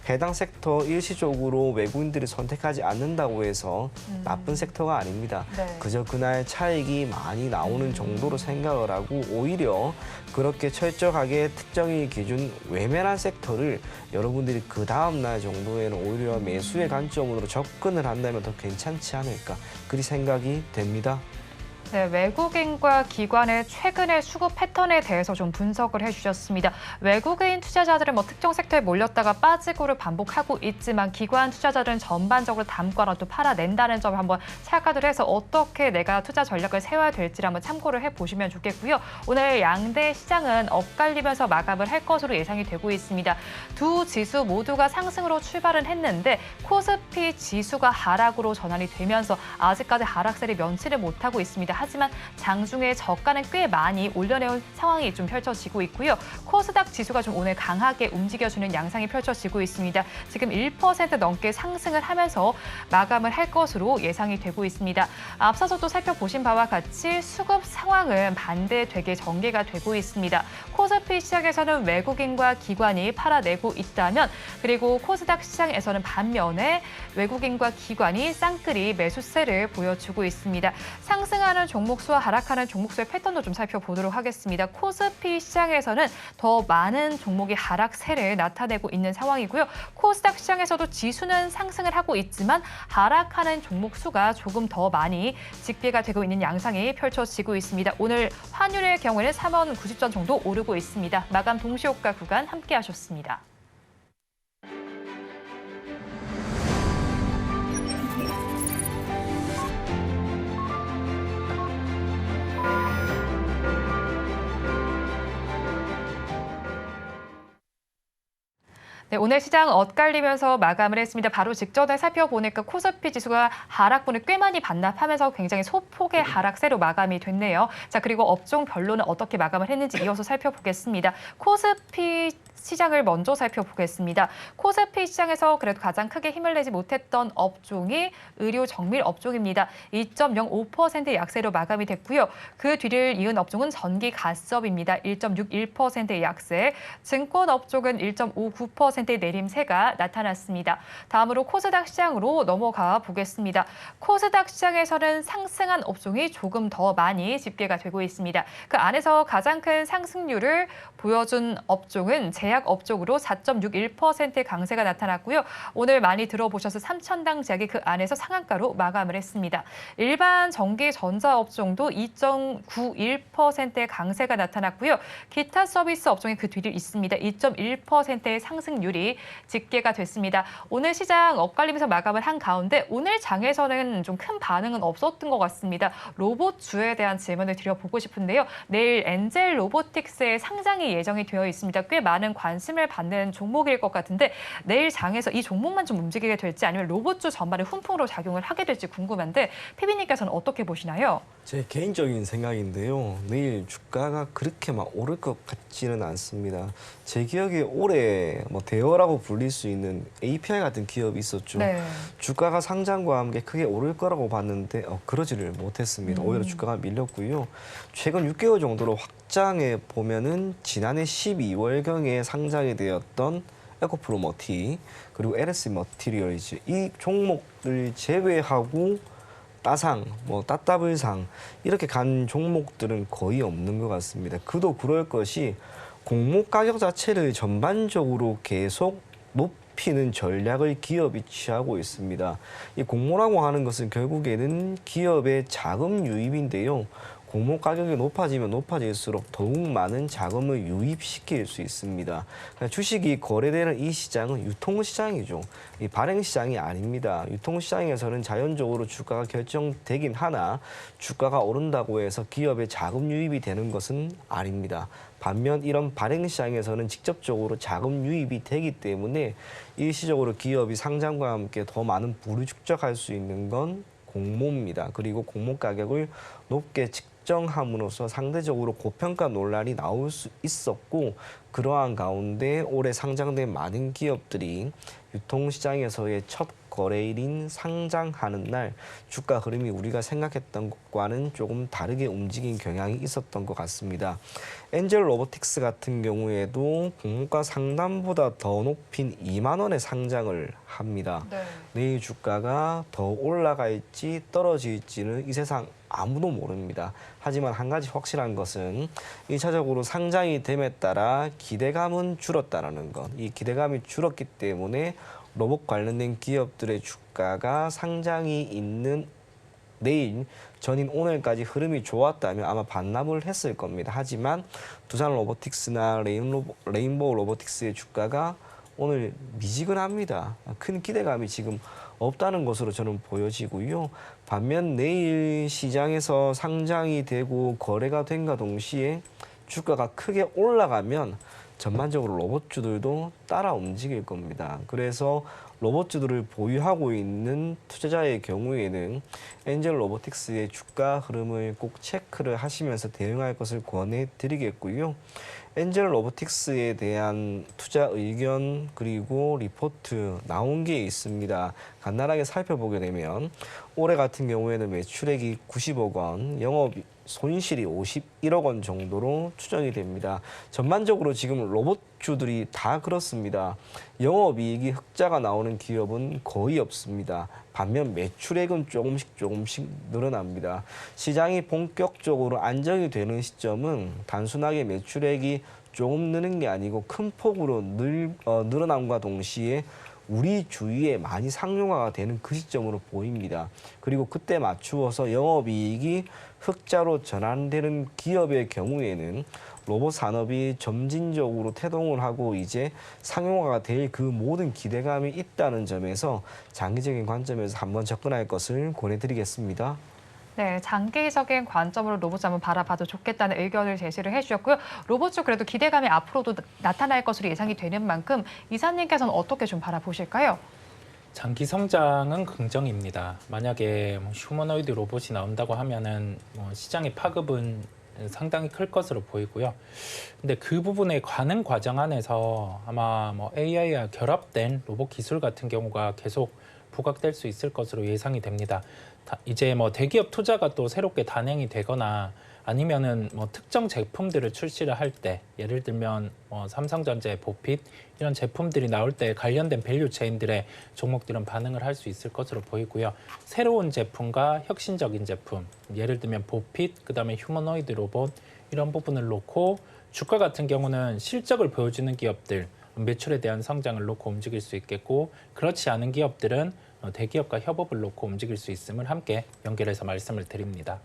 C: 해당 섹터 일시적으로 외국인들이 선택하지 않는다고 해서 나쁜 섹터가 아닙니다.
B: 네.
C: 그저 그날 차익이 많이 나오는 정도로 생각을 하고 오히려 그렇게 철저하게 특정일 기준 외면한 섹터를 여러분들이 그 다음 날 정도에는 오히려 매수의 관점으로 접근을 한다면 더 괜찮지 않을까 그리 생각이 됩니다.
B: 네, 외국인과 기관의 최근의 수급 패턴에 대해서 좀 분석을 해주셨습니다. 외국인 투자자들은 뭐 특정 섹터에 몰렸다가 빠지고를 반복하고 있지만 기관 투자자들은 전반적으로 담가라 또 팔아낸다는 점을 한번 착각을 해서 어떻게 내가 투자 전략을 세워야 될지를 한번 참고를 해보시면 좋겠고요. 오늘 양대 시장은 엇갈리면서 마감을 할 것으로 예상이 되고 있습니다. 두 지수 모두가 상승으로 출발은 했는데 코스피 지수가 하락으로 전환이 되면서 아직까지 하락세를 면치를 못하고 있습니다. 하지만 장중에 저가는 꽤 많이 올려내온 상황이 좀 펼쳐지고 있고요. 코스닥 지수가 좀 오늘 강하게 움직여주는 양상이 펼쳐지고 있습니다. 지금 1% 넘게 상승을 하면서 마감을 할 것으로 예상이 되고 있습니다. 앞서서도 살펴보신 바와 같이 수급 상황은 반대되게 전개가 되고 있습니다. 코스피 시장에서는 외국인과 기관이 팔아내고 있다면 그리고 코스닥 시장에서는 반면에 외국인과 기관이 쌍끌이 매수세를 보여주고 있습니다. 상승하는 종목수와 하락하는 종목수의 패턴도 좀 살펴보도록 하겠습니다. 코스피 시장에서는 더 많은 종목이 하락세를 나타내고 있는 상황이고요. 코스닥 시장에서도 지수는 상승을 하고 있지만 하락하는 종목수가 조금 더 많이 집계가 되고 있는 양상이 펼쳐지고 있습니다. 오늘 환율의 경우에는 3원 90전 정도 오르고 있습니다. 마감 동시효과 구간 함께 하셨습니다. 네, 오늘 시장 엇갈리면서 마감을 했습니다. 바로 직전에 살펴보니까 코스피 지수가 하락분을 꽤 많이 반납하면서 굉장히 소폭의 하락세로 마감이 됐네요. 자, 그리고 업종별로는 어떻게 마감을 했는지 이어서 살펴보겠습니다. 코스피 시장을 먼저 살펴보겠습니다. 코스피 시장에서 그래도 가장 크게 힘을 내지 못했던 업종이 의료 정밀 업종입니다. 2.05%의 약세로 마감이 됐고요. 그 뒤를 이은 업종은 전기 가스업입니다. 1.61%의 약세, 증권 업종은 1.59%의 내림세가 나타났습니다. 다음으로 코스닥 시장으로 넘어가 보겠습니다. 코스닥 시장에서는 상승한 업종이 조금 더 많이 집계가 되고 있습니다. 그 안에서 가장 큰 상승률을 보여준 업종은 제약 업종으로 4.61%의 강세가 나타났고요. 오늘 많이 들어보셔서 삼천당 제약이 그 안에서 상한가로 마감을 했습니다. 일반 전기 전자 업종도 2.91%의 강세가 나타났고요. 기타 서비스 업종이 그 뒤를 잇습니다. 2.1%의 상승률이 집계가 됐습니다. 오늘 시장 엇갈리면서 마감을 한 가운데 오늘 장에서는 좀 큰 반응은 없었던 것 같습니다. 로봇주에 대한 질문을 드려보고 싶은데요. 내일 엔젤 로보틱스의 상장이 예정이 되어 있습니다. 꽤 많은 관심을 받는 종목일 것 같은데 내일 장에서 이 종목만 좀 움직이게 될지 아니면 로봇주 전반에 훈풍으로 작용을 하게 될지 궁금한데 PB님께서는 어떻게 보시나요?
C: 제 개인적인 생각인데요. 내일 주가가 그렇게 막 오를 것 같지는 않습니다. 제 기억에 올해 뭐 대여라고 불릴 수 있는 API 같은 기업이 있었죠.
B: 네.
C: 주가가 상장과 함께 크게 오를 거라고 봤는데 그러지를 못했습니다. 오히려 주가가 밀렸고요. 최근 6개월 정도로 확장해 보면은 지난해 12월경에 상장이 되었던 에코프로 머티 그리고 LS 머티리얼즈 이 종목을 제외하고 따상, 뭐 따따블상 이렇게 간 종목들은 거의 없는 것 같습니다. 그도 그럴 것이 공모 가격 자체를 전반적으로 계속 높이는 전략을 기업이 취하고 있습니다. 이 공모라고 하는 것은 결국에는 기업의 자금 유입인데요. 공모 가격이 높아지면 높아질수록 더욱 많은 자금을 유입시킬 수 있습니다. 주식이 거래되는 이 시장은 유통시장이죠. 이 발행시장이 아닙니다. 유통시장에서는 자연적으로 주가가 결정되긴 하나 주가가 오른다고 해서 기업의 자금 유입이 되는 것은 아닙니다. 반면 이런 발행시장에서는 직접적으로 자금 유입이 되기 때문에 일시적으로 기업이 상장과 함께 더 많은 부를 축적할 수 있는 건 공모입니다. 그리고 공모 가격을 높게 측정함으로써 상대적으로 고평가 논란이 나올 수 있었고 그러한 가운데 올해 상장된 많은 기업들이 유통시장에서의 첫 거래일인 상장하는 날 주가 흐름이 우리가 생각했던 것과는 조금 다르게 움직인 경향이 있었던 것 같습니다. 엔젤 로보틱스 같은 경우에도 공모가 상단보다 더 높인 2만 원에 상장을 합니다.
B: 네.
C: 내일 주가가 더 올라갈지 떨어질지는 이 세상 아무도 모릅니다. 하지만 한 가지 확실한 것은 1차적으로 상장이 됨에 따라 기대감은 줄었다는 것. 이 기대감이 줄었기 때문에 로봇 관련된 기업들의 주가가 상장이 있는 내일 전인 오늘까지 흐름이 좋았다면 아마 반납을 했을 겁니다. 하지만 두산 로보틱스나 레인보우 로보틱스의 주가가 오늘 미지근합니다. 큰 기대감이 지금 없다는 것으로 저는 보여지고요. 반면 내일 시장에서 상장이 되고 거래가 된과 동시에 주가가 크게 올라가면 전반적으로 로봇주들도 따라 움직일 겁니다. 그래서 로봇주들을 보유하고 있는 투자자의 경우에는 엔젤 로보틱스의 주가 흐름을 꼭 체크를 하시면서 대응할 것을 권해드리겠고요. 엔젤 로보틱스에 대한 투자 의견 그리고 리포트 나온 게 있습니다. 간단하게 살펴보게 되면 올해 같은 경우에는 매출액이 90억 원, 영업 손실이 51억 원 정도로 추정이 됩니다. 전반적으로 지금 로봇주들이 다 그렇습니다. 영업이익이 흑자가 나오는 기업은 거의 없습니다. 반면 매출액은 조금씩 늘어납니다. 시장이 본격적으로 안정이 되는 시점은 단순하게 매출액이 조금 느는 게 아니고 큰 폭으로 늘어남과 동시에 우리 주위에 많이 상용화가 되는 그 시점으로 보입니다. 그리고 그때 맞추어서 영업이익이 흑자로 전환되는 기업의 경우에는 로봇 산업이 점진적으로 태동을 하고 이제 상용화가 될 그 모든 기대감이 있다는 점에서 장기적인 관점에서 한번 접근할 것을 권해드리겠습니다.
B: 네, 장기적인 관점으로 로봇 한번 바라봐도 좋겠다는 의견을 제시를 해주셨고요. 로봇주 그래도 기대감이 앞으로도 나타날 것으로 예상이 되는 만큼 이사님께서는 어떻게 좀 바라보실까요?
D: 장기 성장은 긍정입니다. 만약에 휴머노이드 로봇이 나온다고 하면은 시장의 파급은 상당히 클 것으로 보이고요. 근데 그 부분에 가는 과정 안에서 아마 AI와 결합된 로봇 기술 같은 경우가 계속 부각될 수 있을 것으로 예상이 됩니다. 이제 대기업 투자가 또 새롭게 단행이 되거나 아니면은 특정 제품들을 출시를 할 때, 예를 들면 삼성전자의 보핏 이런 제품들이 나올 때 관련된 밸류 체인들의 종목들은 반응을 할 수 있을 것으로 보이고요. 새로운 제품과 혁신적인 제품, 예를 들면 보핏, 그다음에 휴머노이드 로봇 이런 부분을 놓고 주가 같은 경우는 실적을 보여주는 기업들, 매출에 대한 성장을 놓고 움직일 수 있겠고, 그렇지 않은 기업들은 대기업과 협업을 놓고 움직일 수 있음을 함께 연결해서 말씀을 드립니다.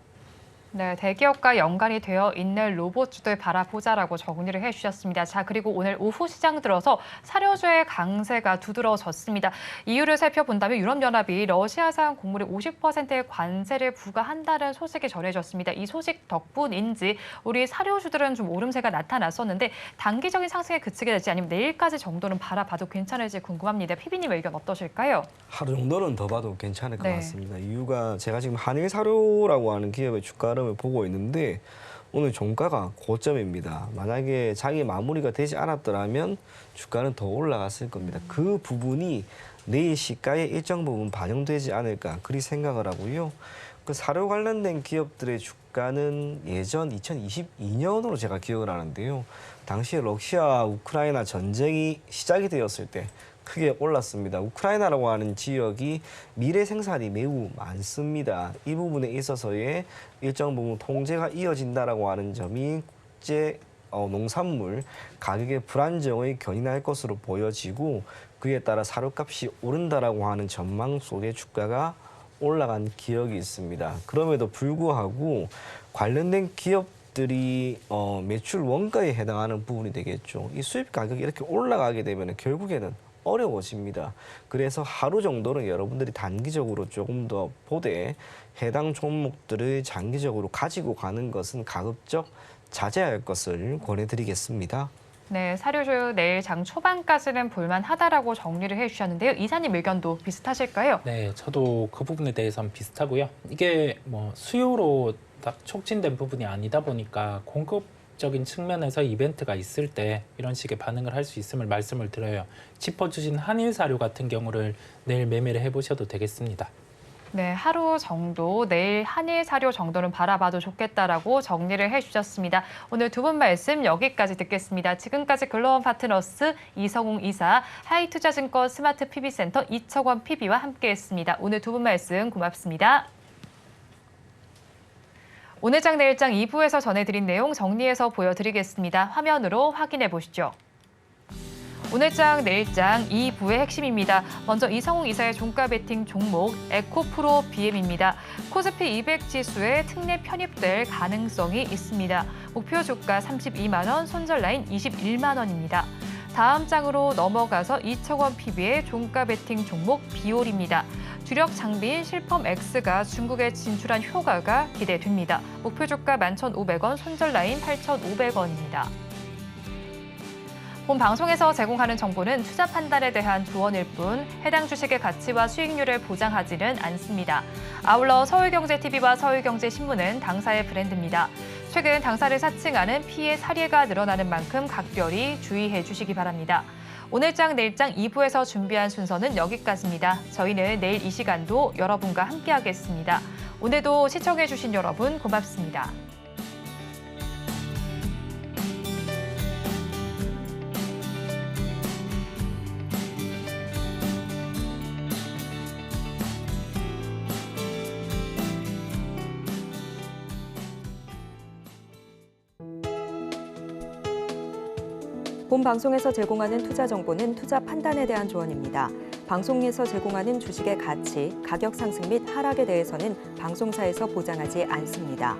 B: 네, 대기업과 연관이 되어 있는 로봇주들 바라보자라고 정리를 해주셨습니다. 자, 그리고 오늘 오후 시장 들어서 사료주의 강세가 두드러졌습니다. 이유를 살펴본다면 유럽연합이 러시아산 곡물에 50%의 관세를 부과한다는 소식이 전해졌습니다. 이 소식 덕분인지 우리 사료주들은 좀 오름세가 나타났었는데 단기적인 상승에 그치게 될지 아니면 내일까지 정도는 바라봐도 괜찮을지 궁금합니다. 피비님 의견 어떠실까요?
C: 하루 정도는 더 봐도 괜찮을 것
B: 네.
C: 같습니다. 이유가 제가 지금 한일사료라고 하는 기업의 주가 흐름을 보고 있는데 오늘 종가가 고점입니다. 만약에 장이 마무리가 되지 않았더라면 주가는 더 올라갔을 겁니다. 그 부분이 내일 시가에 일정 부분 반영되지 않을까 그리 생각을 하고요. 그 사료 관련된 기업들의 주가는 예전 2022년으로 제가 기억을 하는데요. 당시에 러시아 우크라이나 전쟁이 시작이 되었을 때 크게 올랐습니다. 우크라이나라고 하는 지역이 미래 생산이 매우 많습니다. 이 부분에 있어서의 일정 부분 통제가 이어진다라고 하는 점이 국제 농산물 가격의 불안정을 견인할 것으로 보여지고 그에 따라 사료값이 오른다라고 하는 전망 속에 주가가 올라간 기억이 있습니다. 그럼에도 불구하고 관련된 기업들이 매출 원가에 해당하는 부분이 되겠죠. 이 수입 가격이 이렇게 올라가게 되면 결국에는 어려워집니다. 그래서 하루 정도는 여러분들이 단기적으로 조금 더 보되 해당 종목들을 장기적으로 가지고 가는 것은 가급적 자제할 것을 권해드리겠습니다.
B: 네, 사료주 내일 장 초반까지는 볼만하다라고 정리를 해주셨는데요. 이사님 의견도 비슷하실까요?
D: 네, 저도 그 부분에 대해서는 비슷하고요. 이게 수요로 딱 촉진된 부분이 아니다 보니까 공급 적인 측면에서 이벤트가 있을 때 이런 식의 반응을 할 수 있음을 말씀을 드려요. 짚어주신 한일사료 같은 경우를 내일 매매를 해보셔도 되겠습니다.
B: 네, 하루 정도 내일 한일 사료 정도는 바라봐도 좋겠다라고 정리를 해주셨습니다. 오늘 두 분 말씀 여기까지 듣겠습니다. 지금까지 글로벌 파트너스 이성웅 이사, 하이투자증권 스마트 PB센터 이철권 PB와 함께했습니다. 오늘 두 분 말씀 고맙습니다. 오늘장 내일장 2부에서 전해드린 내용 정리해서 보여드리겠습니다. 화면으로 확인해 보시죠. 오늘장 내일장 2부의 핵심입니다. 먼저 이성웅 이사의 종가 베팅 종목 에코프로 BM입니다. 코스피 200 지수에 특례 편입될 가능성이 있습니다. 목표 주가 32만 원, 손절 라인 21만 원입니다. 다음 장으로 넘어가서 이철권 PB의 종가 베팅 종목 비올입니다. 주력 장비인 실펌X가 중국에 진출한 효과가 기대됩니다. 목표 주가 11,500원, 손절 라인 8,500원입니다. 본 방송에서 제공하는 정보는 투자 판단에 대한 조언일 뿐 해당 주식의 가치와 수익률을 보장하지는 않습니다. 아울러 서울경제TV와 서울경제신문은 당사의 브랜드입니다. 최근 당사를 사칭하는 피해 사례가 늘어나는 만큼 각별히 주의해 주시기 바랍니다. 오늘장 내일장 2부에서 준비한 순서는 여기까지입니다. 저희는 내일 이 시간도 여러분과 함께하겠습니다. 오늘도 시청해 주신 여러분 고맙습니다.
A: 본 방송에서 제공하는 투자 정보는 투자 판단에 대한 조언입니다. 방송에서 제공하는 주식의 가치, 가격 상승 및 하락에 대해서는 방송사에서 보장하지 않습니다.